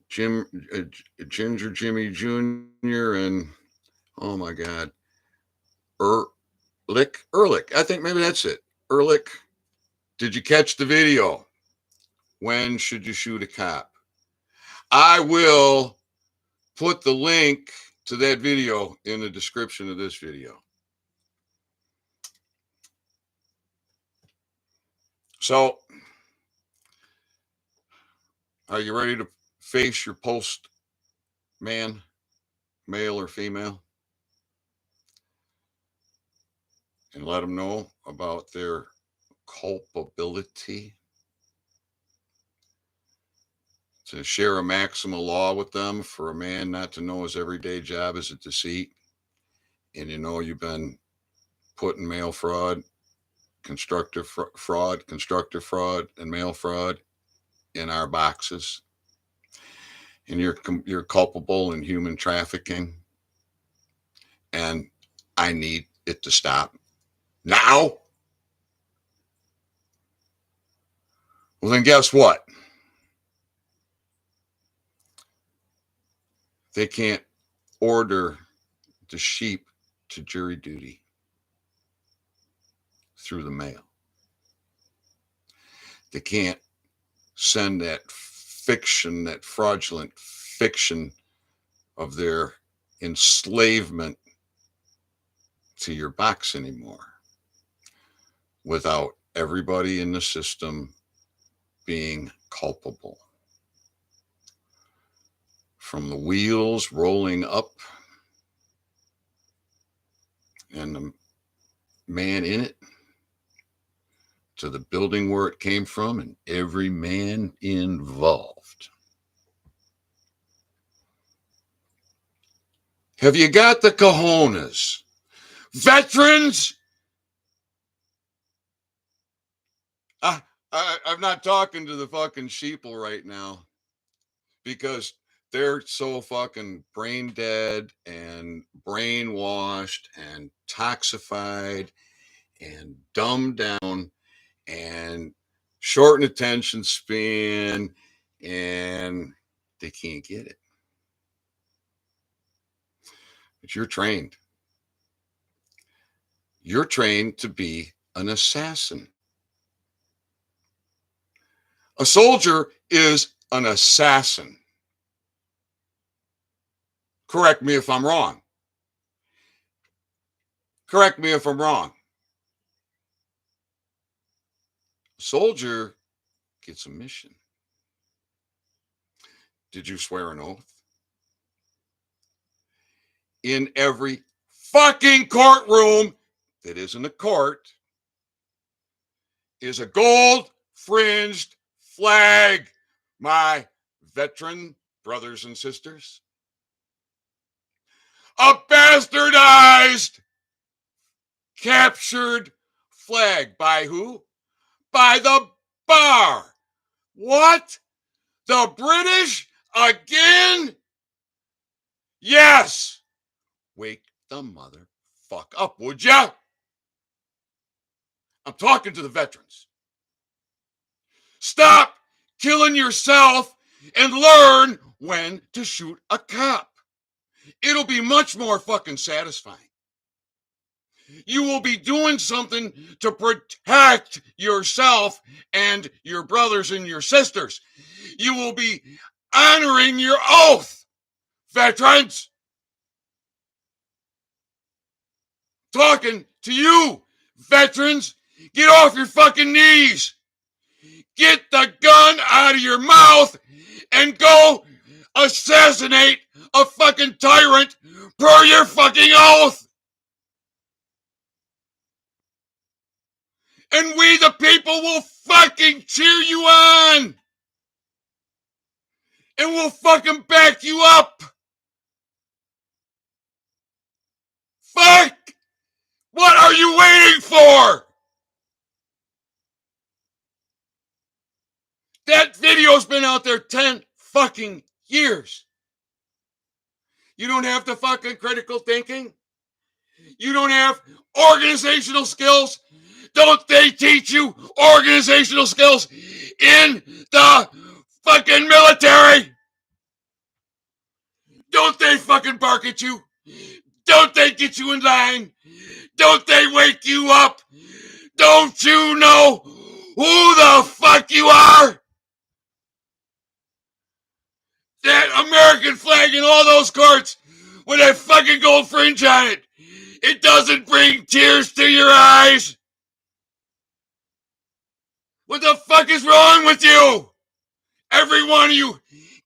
Ginger Jimmy Jr. and oh my God, Ehrlich. I think maybe that's it. Ehrlich. Did you catch the video? When should you shoot a cop? I will put the link to that video in the description of this video. So, are you ready to face your postman, male or female, and let them know about their culpability? To share a maximum law with them for a man not to know his everyday job is a deceit, and you know you've been putting mail fraud constructive fraud, and mail fraud in our boxes, and you're culpable in human trafficking, and I need it to stop now. Well, then guess what? They can't order the sheep to jury duty through the mail. They can't send that fiction, that fraudulent fiction of their enslavement to your box anymore without everybody in the system being culpable. From the wheels rolling up and the man in it, to the building where it came from, and every man involved. Have you got the cojones? Veterans? I'm not talking to the fucking sheeple right now, because they're so fucking brain dead and brainwashed and toxified and dumbed down and short in attention span, and they can't get it. But you're trained. You're trained to be an assassin. A soldier is an assassin. Correct me if I'm wrong. Correct me if I'm wrong. A soldier gets a mission. Did you swear an oath? In every fucking courtroom that isn't a court is a gold fringed flag, my veteran brothers and sisters. A bastardized, captured flag by who? By the bar. What? The British again? Yes. Wake the motherfuck up, would ya? I'm talking to the veterans. Stop killing yourself and learn when to shoot a cop. It'll be much more fucking satisfying. You will be doing something to protect yourself and your brothers and your sisters. You will be honoring your oath, veterans. Talking to you, veterans. Get off your fucking knees. Get the gun out of your mouth and go assassinate a fucking tyrant per your fucking oath. And we, the people, will fucking cheer you on. And we'll fucking back you up. Fuck! What are you waiting for? That video's been out there 10 fucking years. You don't have the fucking critical thinking? You don't have organizational skills? Don't they teach you organizational skills in the fucking military? Don't they fucking bark at you? Don't they get you in line? Don't they wake you up? Don't you know who the fuck you are? That American flag in all those courts with that fucking gold fringe on it. It doesn't bring tears to your eyes. What the fuck is wrong with you? Every one of you,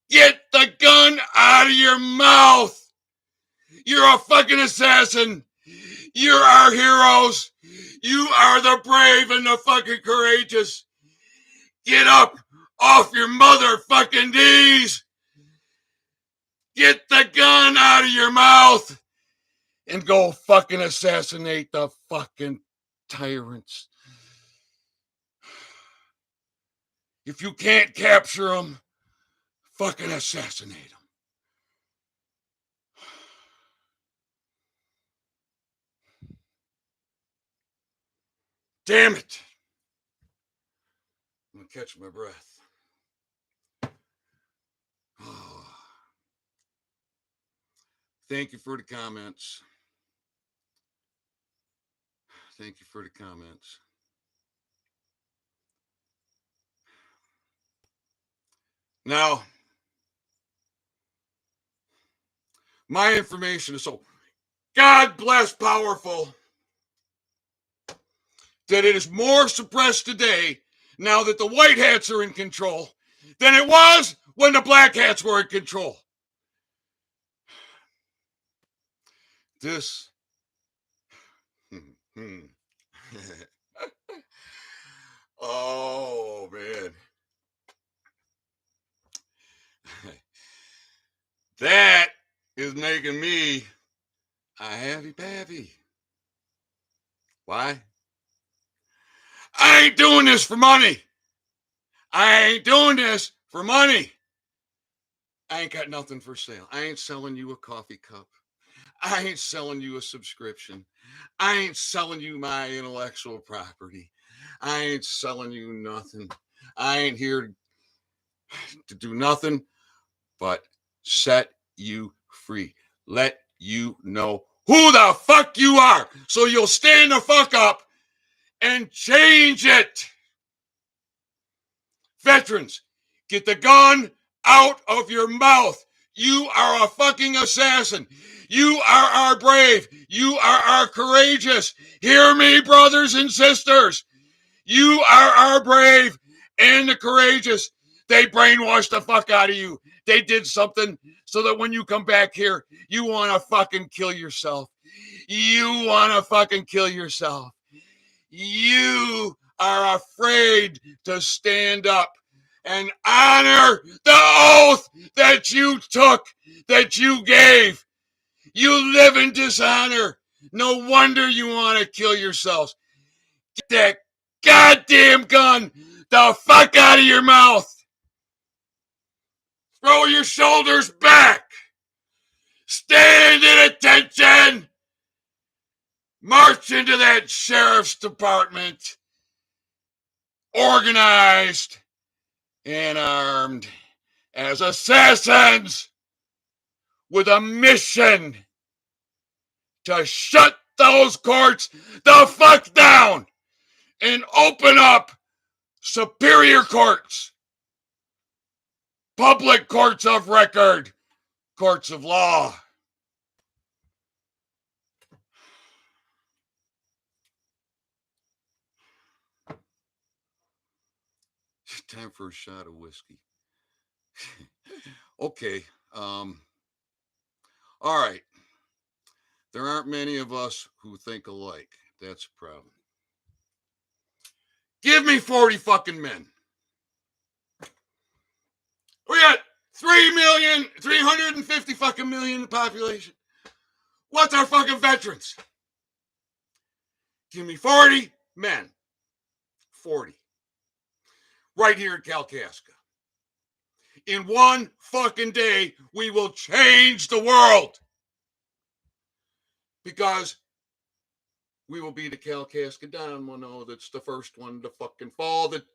get the gun out of your mouth. You're a fucking assassin. You're our heroes. You are the brave and the fucking courageous. Get up off your motherfucking knees. Get the gun out of your mouth and go fucking assassinate the fucking tyrants If you can't capture them, fucking assassinate them. Damn it. I'm going to catch my breath. Oh. Thank you for the comments. Thank you for the comments. Now, my information is so God bless powerful that it is more suppressed today now that the white hats are in control than it was when the black hats were in control. This oh man. That is making me a happy pappy. Why? I ain't doing this for money. I ain't doing this for money. I ain't got nothing for sale. I ain't selling you a coffee cup. I ain't selling you a subscription. I ain't selling you my intellectual property. I ain't selling you nothing. I ain't here to do nothing but set you free. Let you know who the fuck you are so you'll stand the fuck up and change it. Veterans, get the gun out of your mouth. You are a fucking assassin. You are our brave. You are our courageous. Hear me, brothers and sisters. You are our brave and the courageous. They brainwashed the fuck out of you. They did something so that when you come back here, you want to fucking kill yourself. You want to fucking kill yourself. You are afraid to stand up and honor the oath that you took, that you gave. You live in dishonor. No wonder you want to kill yourselves. Get that goddamn gun the fuck out of your mouth. Throw your shoulders back. Stand at attention. March into that sheriff's department. Organized and armed as assassins with a mission to shut those courts the fuck down and open up superior courts, public courts of record, courts of law. Time for a shot of whiskey. Okay. All right. There aren't many of us who think alike. That's a problem. Give me 40 fucking men. We got 3,350 fucking million in the population. What's our fucking veterans? Give me 40 men. 40. Right here in Kalkaska. In one fucking day, we will change the world. Because we will be the Kalkaska Domino that's the first one to fucking fall that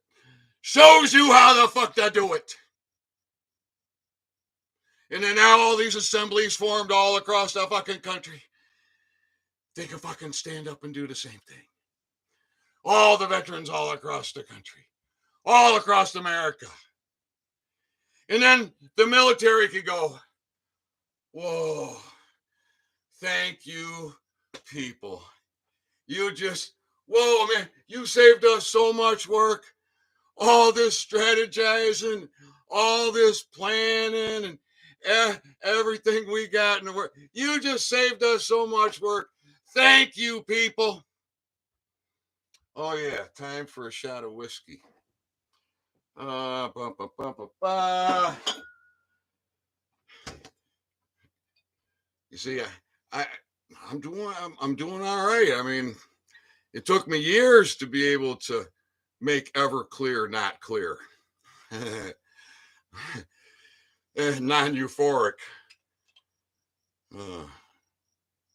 shows you how the fuck to do it. And then now all these assemblies formed all across the fucking country. They can fucking stand up and do the same thing. All the veterans all across the country. All across America. And then the military could go, whoa, thank you, people. You just, whoa, man, you saved us so much work. All this strategizing, all this planning, and everything we got in the work. You just saved us so much work. Thank you, people. Oh, yeah, time for a shot of whiskey. You see, I'm doing all right. I mean, it took me years to be able to make Everclear not clear. Non-euphoric.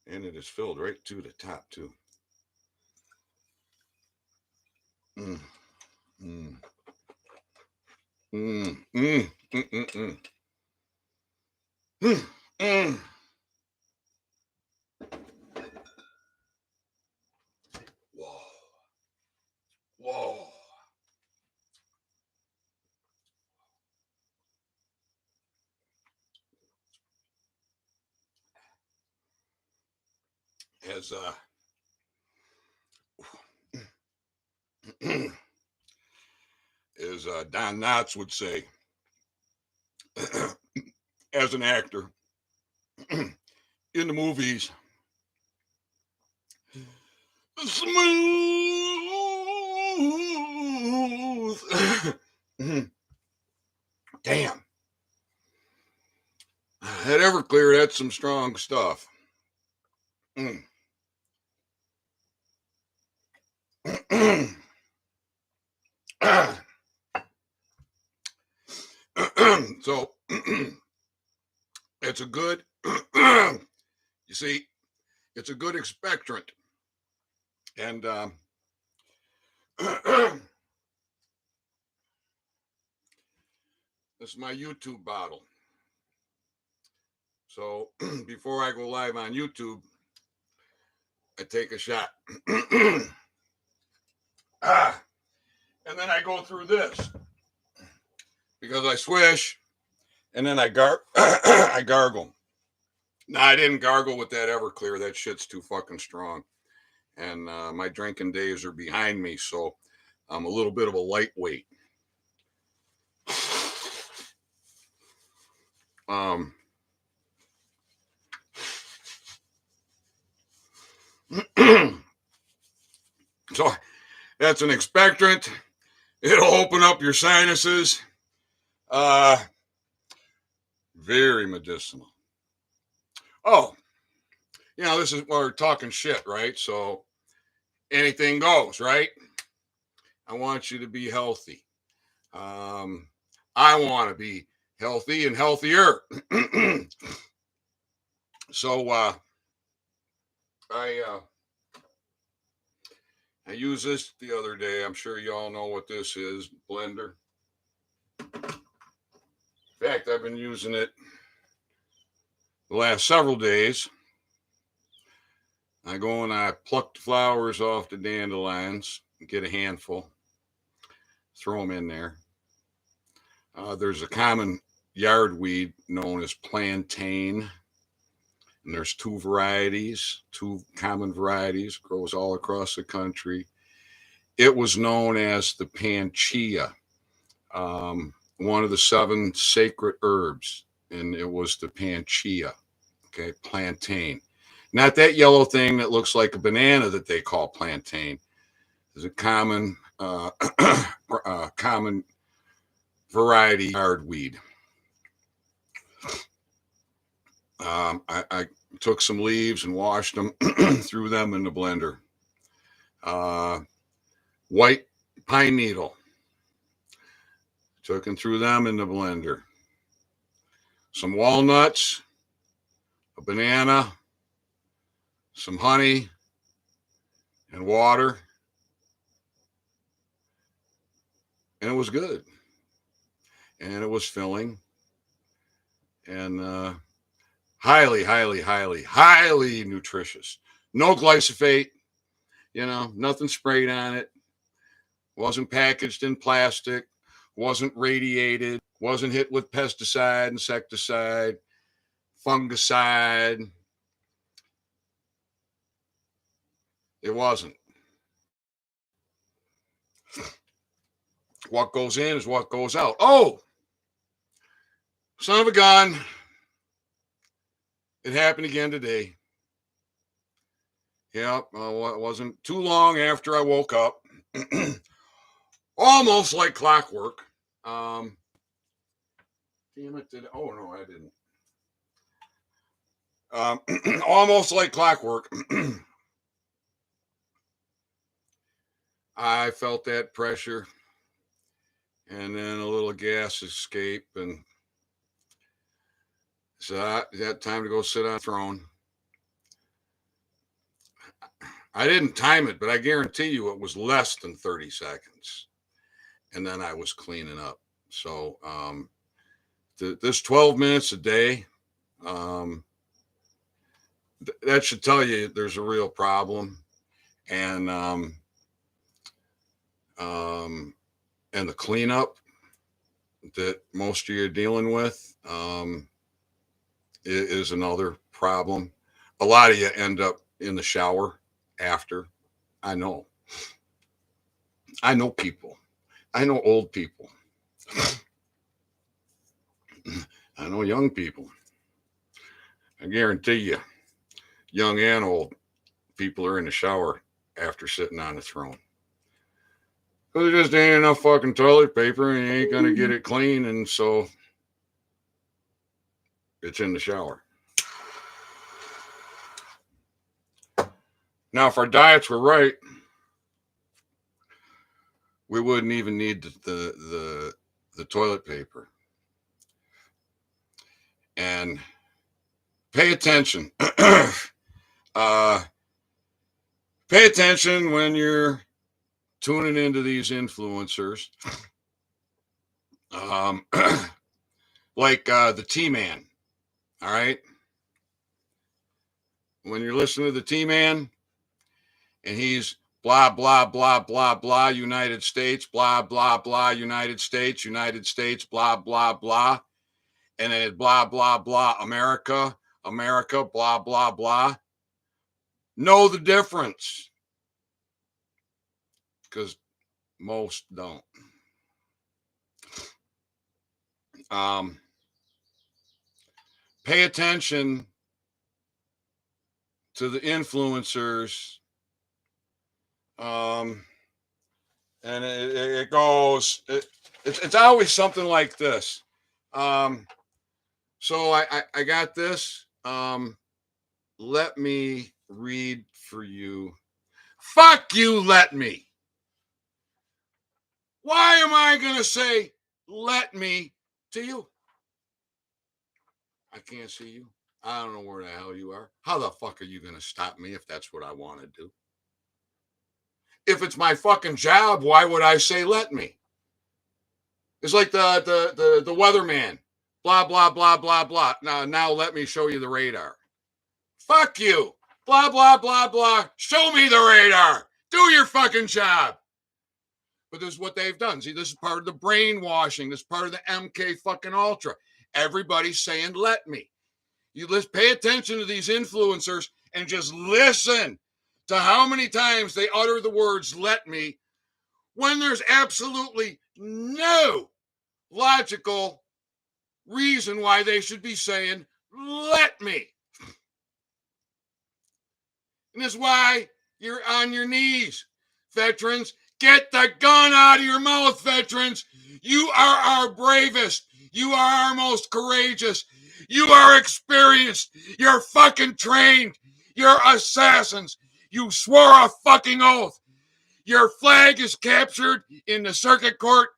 And it is filled right to the top, too. Mm, mm, mm, mm, mm, mm, mm. Mm, mm. Whoa. Whoa. As as Don Knotts would say, as an actor in the movies, smooth. Damn. That Everclear, that's some strong stuff. Mm. So it's a good, you see, it's a good expectorant. And this is my YouTube bottle. So before I go live on YouTube, I take a shot. And then I go through this because I swish and then I I gargle. No, I didn't gargle with that Everclear. That shit's too fucking strong. And my drinking days are behind me, so I'm a little bit of a lightweight. So that's an expectorant. It'll open up your sinuses. Very medicinal. Oh, this is we're talking shit, right? So anything goes, right? I want you to be healthy. I want to be healthy and healthier. So I used this the other day. I'm sure you all know what this is, blender. In fact, I've been using it the last several days. I go and I pluck the flowers off the dandelions, get a handful, throw them in there. There's a common yard weed known as plantain. And there's two common varieties, grows all across the country. It was known as the panacea, one of the 7 sacred herbs, and it was the panacea, okay, plantain. Not that yellow thing that looks like a banana that they call plantain. It's a common common variety yardweed. I took some leaves and washed them, threw them in the blender. White pine needle, took and threw them in the blender. Some walnuts, a banana, some honey, and water. And it was good. And it was filling. And highly, highly, highly, highly nutritious. No glyphosate, nothing sprayed on it. Wasn't packaged in plastic. Wasn't radiated. Wasn't hit with pesticide, insecticide, fungicide. It wasn't. What goes in is what goes out. Oh, son of a gun. It happened again today. Yeah, it wasn't too long after I woke up. Almost like clockwork. Damn it. Oh, no, I didn't. Almost like clockwork. I felt that pressure. And then a little feel a gas escape, and so I had time to go sit on the throne. I didn't time it, but I guarantee you it was less than 30 seconds. And then I was cleaning up. So this 12 minutes a day, that should tell you there's a real problem. And the cleanup that most of you are dealing with is another problem. A lot of you end up in the shower after. I know people. I know old people. I know young people. I guarantee you, young and old people are in the shower after sitting on the throne. Because there just ain't enough fucking toilet paper and you ain't going to get it clean. And so it's in the shower. Now, if our diets were right, we wouldn't even need the toilet paper. And pay attention. Pay attention when you're tuning into these influencers. Like the T-Man. All right. When you're listening to the T-Man and he's blah, blah, blah, blah, blah, United States, blah, blah, blah, United States, blah, blah, blah. And then it's blah, blah, blah, America, blah, blah, blah. Know the difference. Because most don't. Pay attention to the influencers. And it goes, it's always something like this. So I got this. Let me read for you. Fuck you, let me. Why am I going to say let me to you? I can't see you. I don't know where the hell you are. How the fuck are you going to stop me if that's what I want to do? If it's my fucking job, why would I say let me? It's like the weatherman. Blah, blah, blah, blah, blah. Now let me show you the radar. Fuck you. Blah, blah, blah, blah. Show me the radar. Do your fucking job. But this is what they've done. See, this is part of the brainwashing. This is part of the MK fucking Ultra. Everybody's saying, let me. You pay attention to these influencers and just listen to how many times they utter the words, let me, when there's absolutely no logical reason why they should be saying, let me. And that's why you're on your knees, veterans. Get the gun out of your mouth, veterans. You are our bravest. You are our most courageous. You are experienced. You're fucking trained. You're assassins. You swore a fucking oath. Your flag is captured in the circuit court,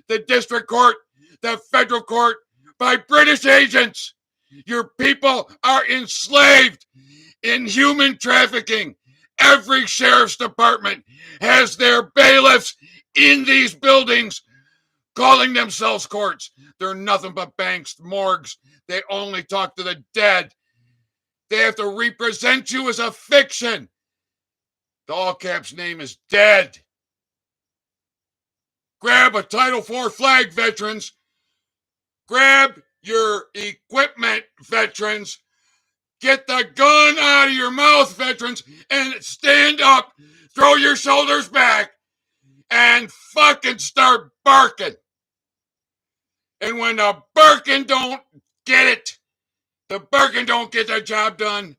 the district court, the federal court by British agents. Your people are enslaved in human trafficking. Every sheriff's department has their bailiffs in these buildings calling themselves courts. They're nothing but banks, morgues. They only talk to the dead. They have to represent you as a fiction. The all caps name is dead. Grab a Title IV flag, veterans. Grab your equipment, veterans. Get the gun out of your mouth, veterans, and stand up, throw your shoulders back, and fucking start barking. And when the Birkin don't get it, the Birkin don't get the job done,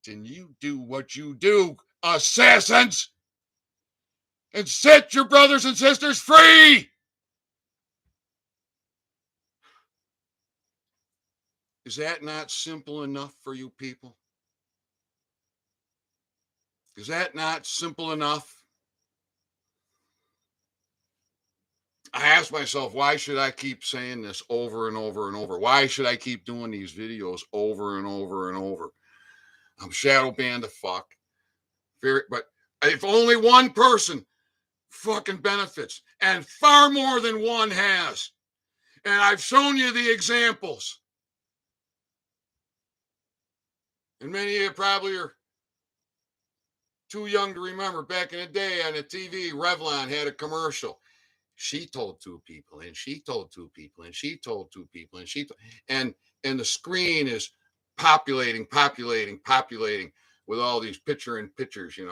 then you do what you do, assassins, and set your brothers and sisters free. Is that not simple enough for you people? Is that not simple enough? I ask myself, why should I keep saying this over and over and over? Why should I keep doing these videos over and over and over? I'm shadow banned the fuck. But if only one person fucking benefits, and far more than one has, and I've shown you the examples, and many of you probably are too young to remember. Back in the day on the TV, Revlon had a commercial. She told two people, and she told two people, and she told two people, and and the screen is populating with all these pictures, and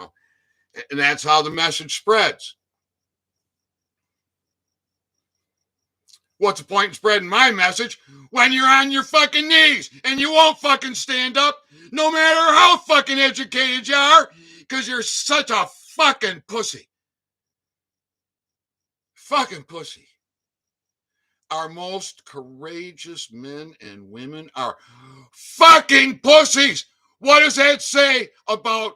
that's how the message spreads. What's the point in spreading my message when you're on your fucking knees and you won't fucking stand up, no matter how fucking educated you are, because you're such a fucking pussy. Fucking pussy. Our most courageous men and women are fucking pussies. What does that say about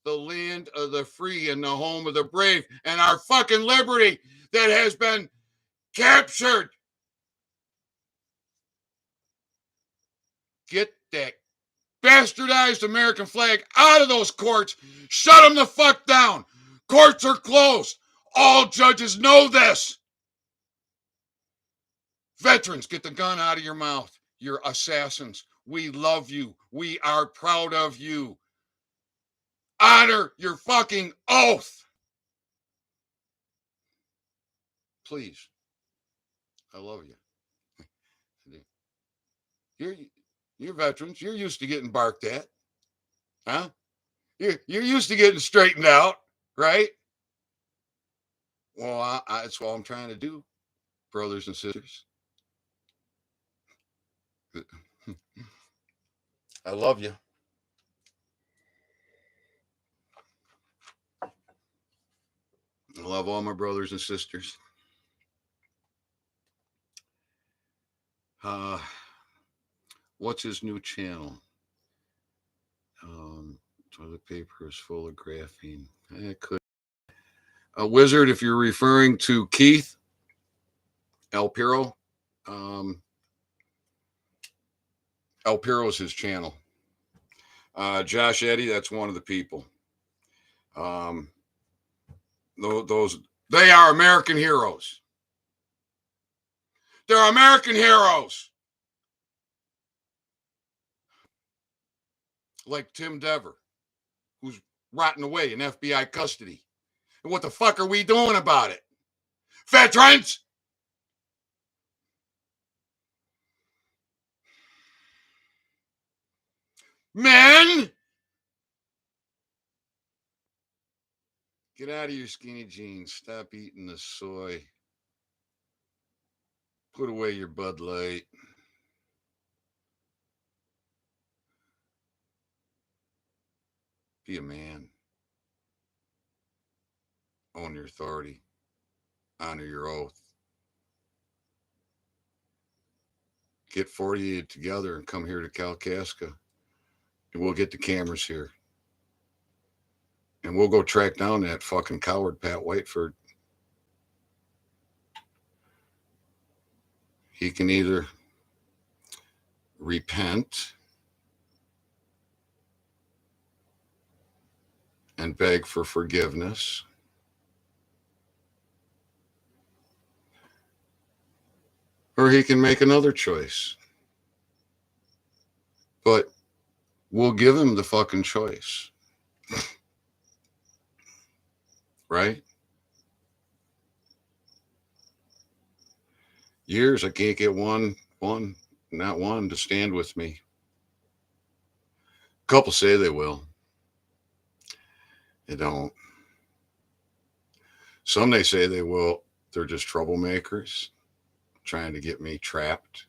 the land of the free and the home of the brave and our fucking liberty that has been captured? Get that bastardized American flag out of those courts. Shut them the fuck down. Courts are closed. All judges know this. Veterans, get the gun out of your mouth. You're assassins. We love you. We are proud of you. Honor your fucking oath. Please. I love you. You're veterans. You're used to getting barked at. Huh? You're used to getting straightened out, right? Well, that's what I'm trying to do, brothers and sisters. I love you. I love all my brothers and sisters. What's his new channel? Toilet paper is full of graphene. It could. A wizard, if you're referring to Keith El Piro, El Piro is his channel. Josh Eddy, that's one of the people. Those they are American heroes. They're American heroes. Like Tim Dever, who's rotting away in FBI custody. And what the fuck are we doing about it? Veterans! Men! Get out of your skinny jeans. Stop eating the soy. Put away your Bud Light. Be a man. Own your authority. Honor your oath. Get 48 together and come here to Kalkaska. And we'll get the cameras here. And we'll go track down that fucking coward, Pat Whiteford. He can either repent and beg for forgiveness, or he can make another choice. But we'll give him the fucking choice. Right? Years, I can't get not one to stand with me. A couple say they will. They don't. Some they say they will. They're just troublemakers trying to get me trapped,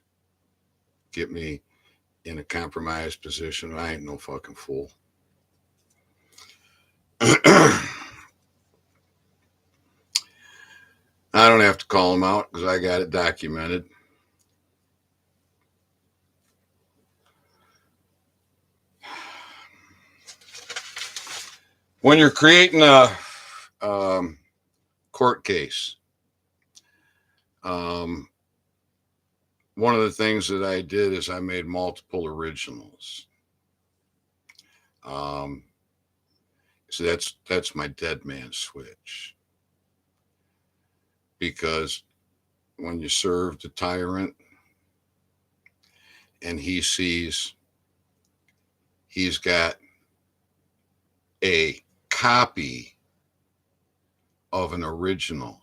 get me in a compromised position. I ain't no fucking fool. I don't have to call them out because I got it documented. When you're creating a court case, One of the things that I did is I made multiple originals. So that's my dead man switch. Because when you serve the tyrant and he sees he's got a copy of an original,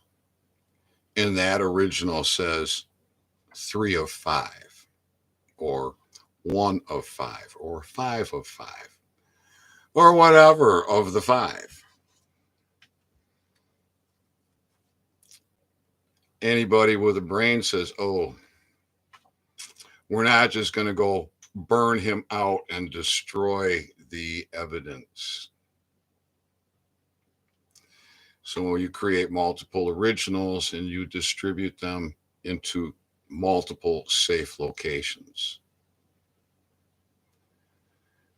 and that original says 3 of 5, or 1 of 5, or 5 of 5, or whatever of the 5. Anybody with a brain says, oh, we're not just going to go burn him out and destroy the evidence. So you create multiple originals and you distribute them into multiple safe locations.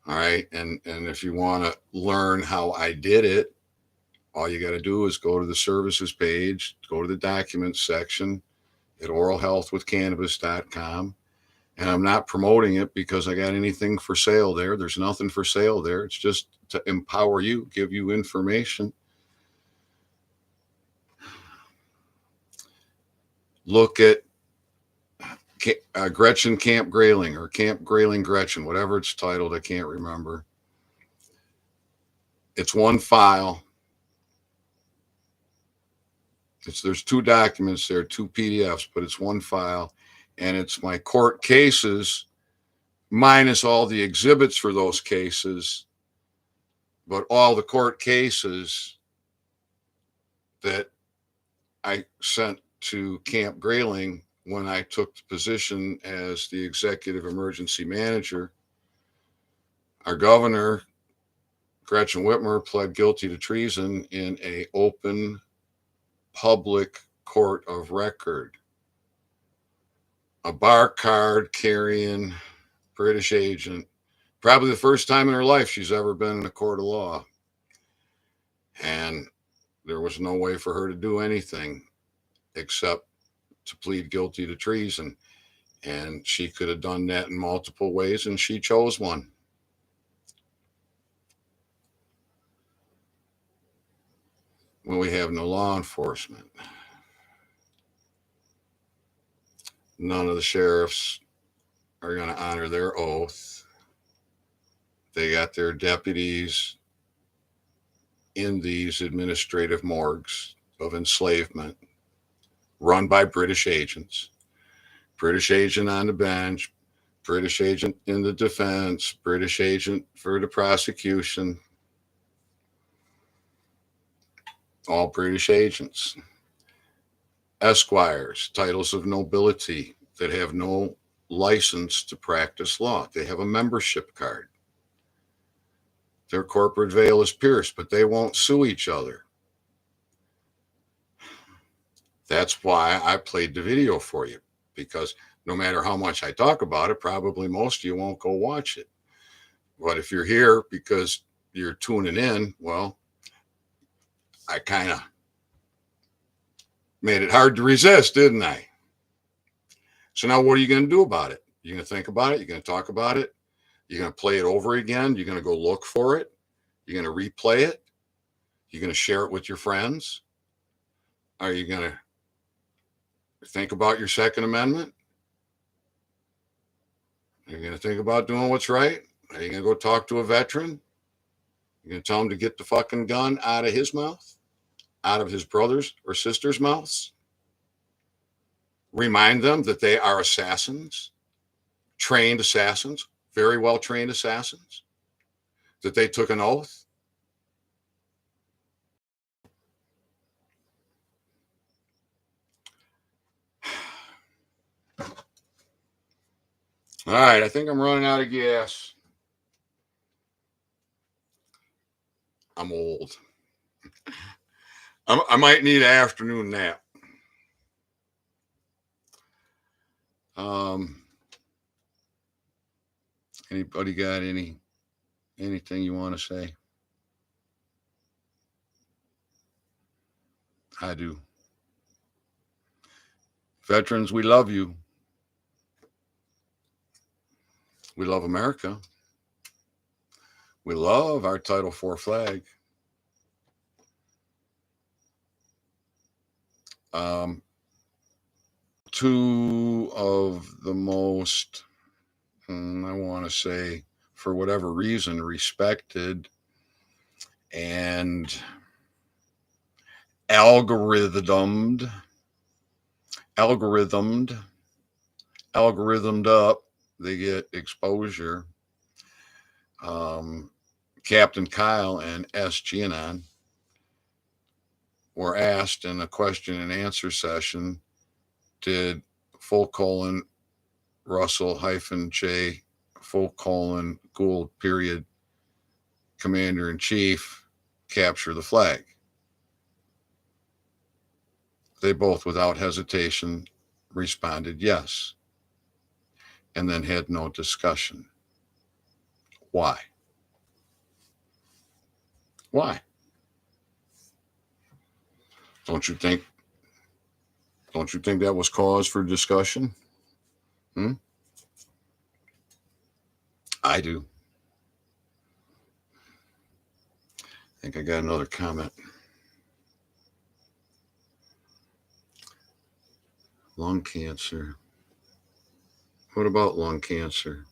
All right. And if you want to learn how I did it, all you got to do is go to the services page, go to the documents section at oralhealthwithcannabis.com. And I'm not promoting it because I got anything for sale there. There's nothing for sale there. It's just to empower you, give you information. Look at Gretchen Camp Grayling, or Camp Grayling Gretchen, whatever it's titled. I can't remember. It's one file. There's 2 documents there, 2 PDFs, but it's one file. And it's my court cases minus all the exhibits for those cases, but all the court cases that I sent to Camp Grayling when I took the position as the executive emergency manager. Our governor, Gretchen Whitmer, pled guilty to treason in an open public court of record. A bar card carrying British agent, probably the first time in her life she's ever been in a court of law. And there was no way for her to do anything except to plead guilty to treason. And she could have done that in multiple ways, and she chose one. When we have no law enforcement, none of the sheriffs are going to honor their oath. They got their deputies in these administrative morgues of enslavement run by British agents. British agent on the bench, British agent in the defense, British agent for the prosecution. All British agents. Esquires, titles of nobility that have no license to practice law. They have a membership card. Their corporate veil is pierced, but they won't sue each other. That's why I played the video for you, because no matter how much I talk about it, probably most of you won't go watch it. But if you're here because you're tuning in, well, I kind of made it hard to resist, didn't I? So now what are you going to do about it? You're going to think about it? You're going to talk about it? You're going to play it over again? You're going to go look for it? You're going to replay it? You're going to share it with your friends? Are you going to think about your Second Amendment? Are you going to think about doing what's right? Are you going to go talk to a veteran? You're going to tell him to get the fucking gun out of his mouth? Out of his brothers or sisters' mouths? Remind them that they are assassins, trained assassins, very well trained assassins, that they took an oath. All right, I think I'm running out of gas. I'm old. I might need an afternoon nap. Anybody got anything you want to say? I do. Veterans, we love you. We love America. We love our Title IV flag. Two of the most, I want to say, for whatever reason, respected and algorithmed up, they get exposure. Captain Kyle and S. Gianon were asked in a question and answer session, did : Russell -J : Gould period commander in chief capture the flag? They both, without hesitation, responded yes, and then had no discussion. Why? Why? Don't you think that was cause for discussion? I do. I think I got another comment. Lung cancer. What about lung cancer?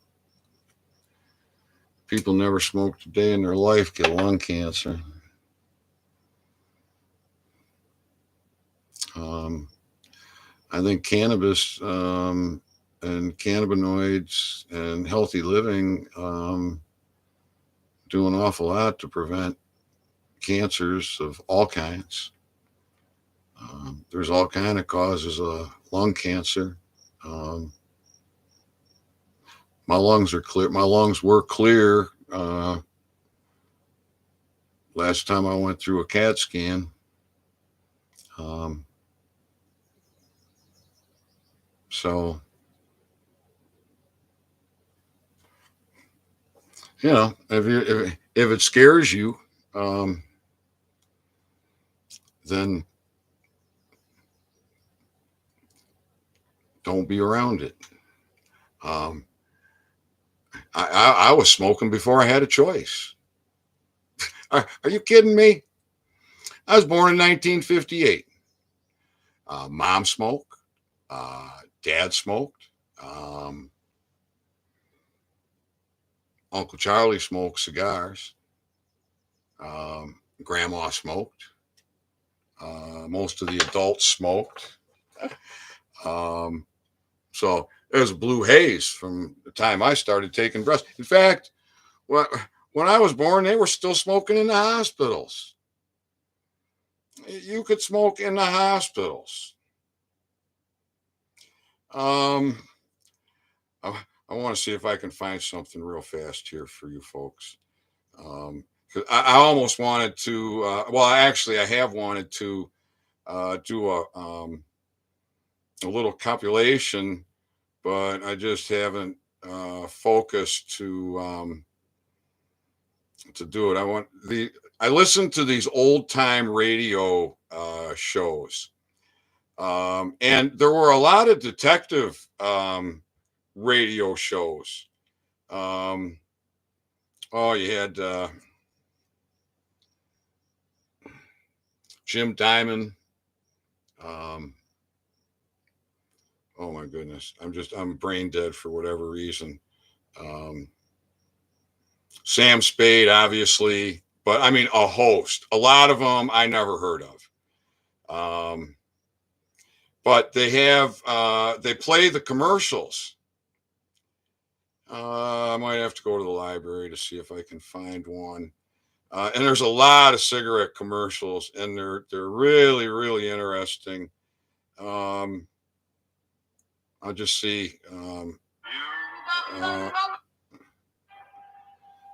People never smoked a day in their life get lung cancer. I think cannabis and cannabinoids and healthy living do an awful lot to prevent cancers of all kinds. There's all kind of causes of lung cancer. My lungs are clear. My lungs were clear last time I went through a CAT scan. So, you know, if it scares you, then don't be around it. I was smoking before I had a choice. Are you kidding me? I was born in 1958. Mom smoked. Dad smoked. Uncle Charlie smoked cigars. Grandma smoked. Most of the adults smoked. So there's a blue haze from the time I started taking breaths. In fact, when I was born, they were still smoking in the hospitals. You could smoke in the hospitals. I want to see if I can find something real fast here for you folks. I almost wanted to, I have wanted to do a little compilation, but I just haven't focused to do it. I listen to these old time radio shows, and there were a lot of detective radio shows. You had Jim Diamond. Oh my goodness, I'm brain dead for whatever reason. Sam Spade, obviously, but I mean a host. A lot of them I never heard of. But they play the commercials. I might have to go to the library to see if I can find one. And there's a lot of cigarette commercials, and they're really, really interesting. I'll just see.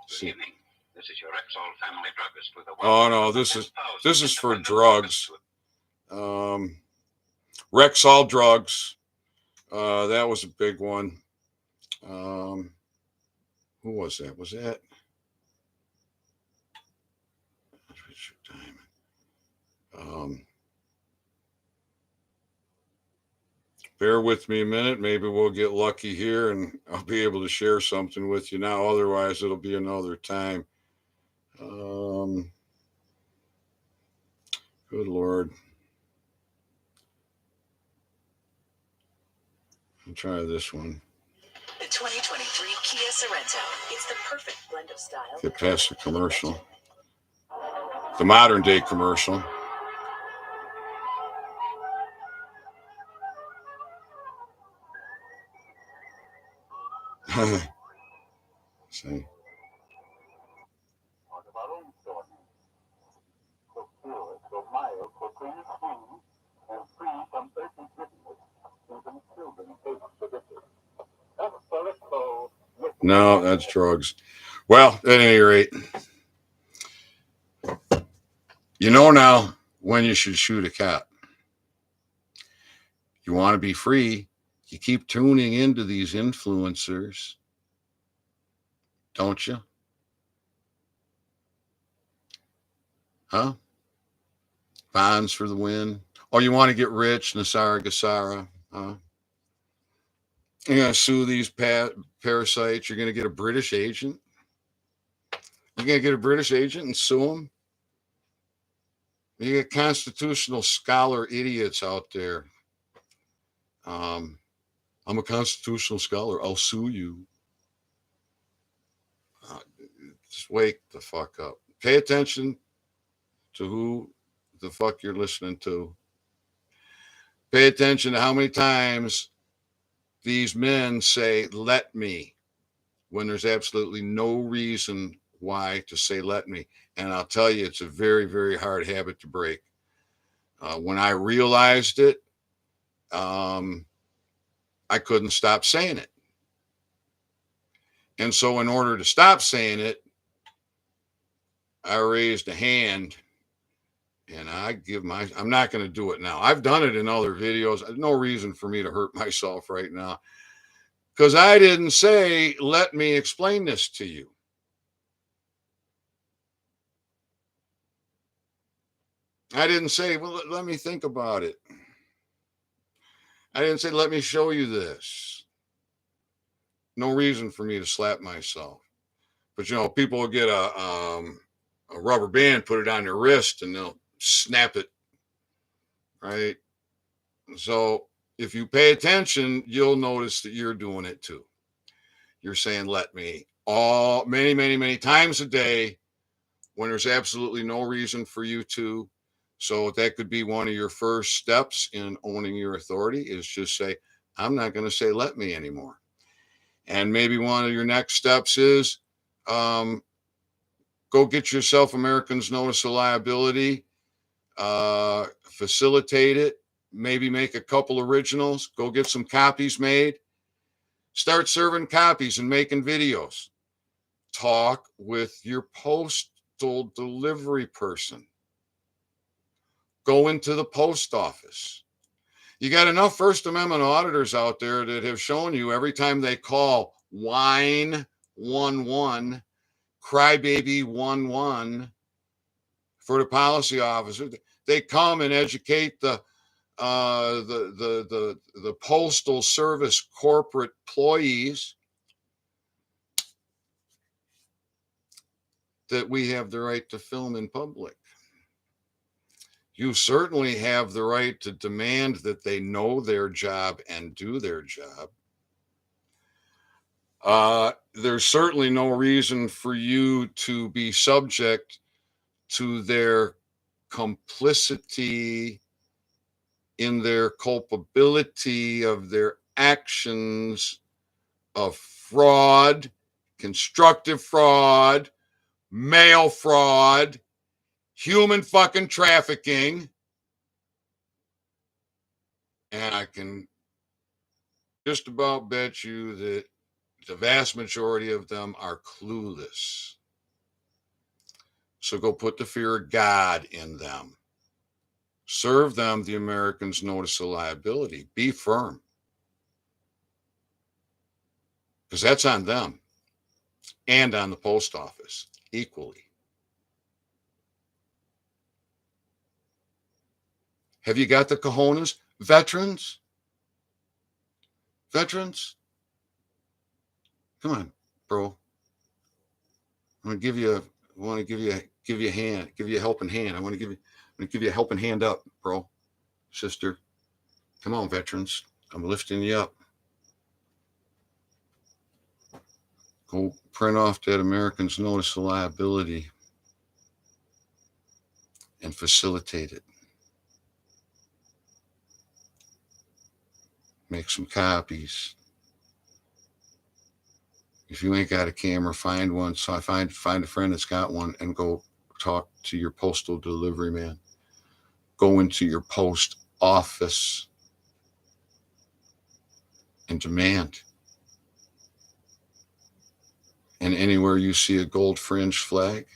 See. This is your Rexall family druggist with a oh no, this is for drugs. Rexall drugs. That was a big one. Who was that? Was that Richard Diamond? Bear with me a minute. Maybe we'll get lucky here and I'll be able to share something with you now. Otherwise, it'll be another time. Good Lord. I'll try this one. The 2023 Kia Sorento. It's the perfect blend of style. Get past the commercial. The modern day commercial. See. No, that's drugs. Well, at any rate, you know now when you should shoot a cat. You want to be free. You keep tuning into these influencers, don't you? Huh? Bonds for the win. Oh, you want to get rich, Nasara Gassara? Huh? You're going to sue these parasites. You're going to get a British agent. You're going to get a British agent and sue them. You get constitutional scholar idiots out there. I'm a constitutional scholar. I'll sue you. Just wake the fuck up. Pay attention to who the fuck you're listening to. Pay attention to how many times these men say, let me, when there's absolutely no reason why to say, let me. And I'll tell you, it's a very, very hard habit to break. When I realized it, I couldn't stop saying it. And so in order to stop saying it, I raised a hand and I'm not going to do it now. I've done it in other videos. There's no reason for me to hurt myself right now because I didn't say, let me explain this to you. I didn't say, well, let me think about it. I didn't say, let me show you this. No reason for me to slap myself. But, you know, people will get a rubber band, put it on their wrist, and they'll snap it, right? So if you pay attention, you'll notice that you're doing it too. You're saying, let me, many times a day when there's absolutely no reason for you to. So that could be one of your first steps in owning your authority is just say, I'm not going to say let me anymore. And maybe one of your next steps is go get yourself Americans Notice of Liability, facilitate it, maybe make a couple originals, go get some copies made, start serving copies and making videos. Talk with your postal delivery person. Go into the post office. You got enough First Amendment auditors out there that have shown you every time they call whine 11, crybaby 11 for the policy officer, they come and educate the postal service corporate employees that we have the right to film in public. You certainly have the right to demand that they know their job and do their job. There's certainly no reason for you to be subject to their complicity in their culpability of their actions of fraud, constructive fraud, mail fraud, human fucking trafficking. And I can just about bet you that the vast majority of them are clueless. So go put the fear of God in them. Serve them the Americans Notice of Liability. Be firm. Because that's on them and on the post office equally. Have you got the cojones? Veterans, Veterans, come on, bro. I'm gonna give you a hand, give you a helping hand. I'm gonna give you a helping hand up, bro, sister. Come on, veterans. I'm lifting you up. Go print off that Americans Notice of Liability and facilitate it. Make some copies. If you ain't got a camera, find one. So I find a friend that's got one and go talk to your postal delivery man. Go into your post office and demand. And anywhere you see a gold fringe flag,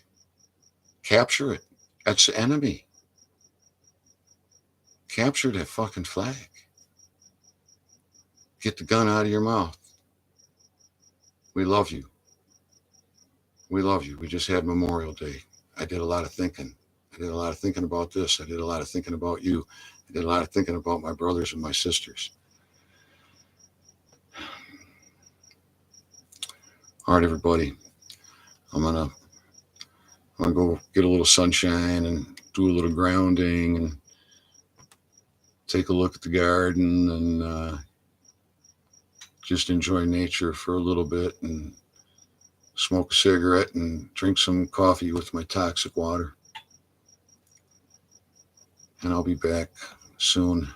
capture it. That's the enemy. Capture that fucking flag. Get the gun out of your mouth. We love you. We love you. We just had Memorial Day. I did a lot of thinking. I did a lot of thinking about this. I did a lot of thinking about you. I did a lot of thinking about my brothers and my sisters. All right, everybody. I'm gonna go get a little sunshine and do a little grounding and take a look at the garden and just enjoy nature for a little bit and smoke a cigarette and drink some coffee with my toxic water. And I'll be back soon.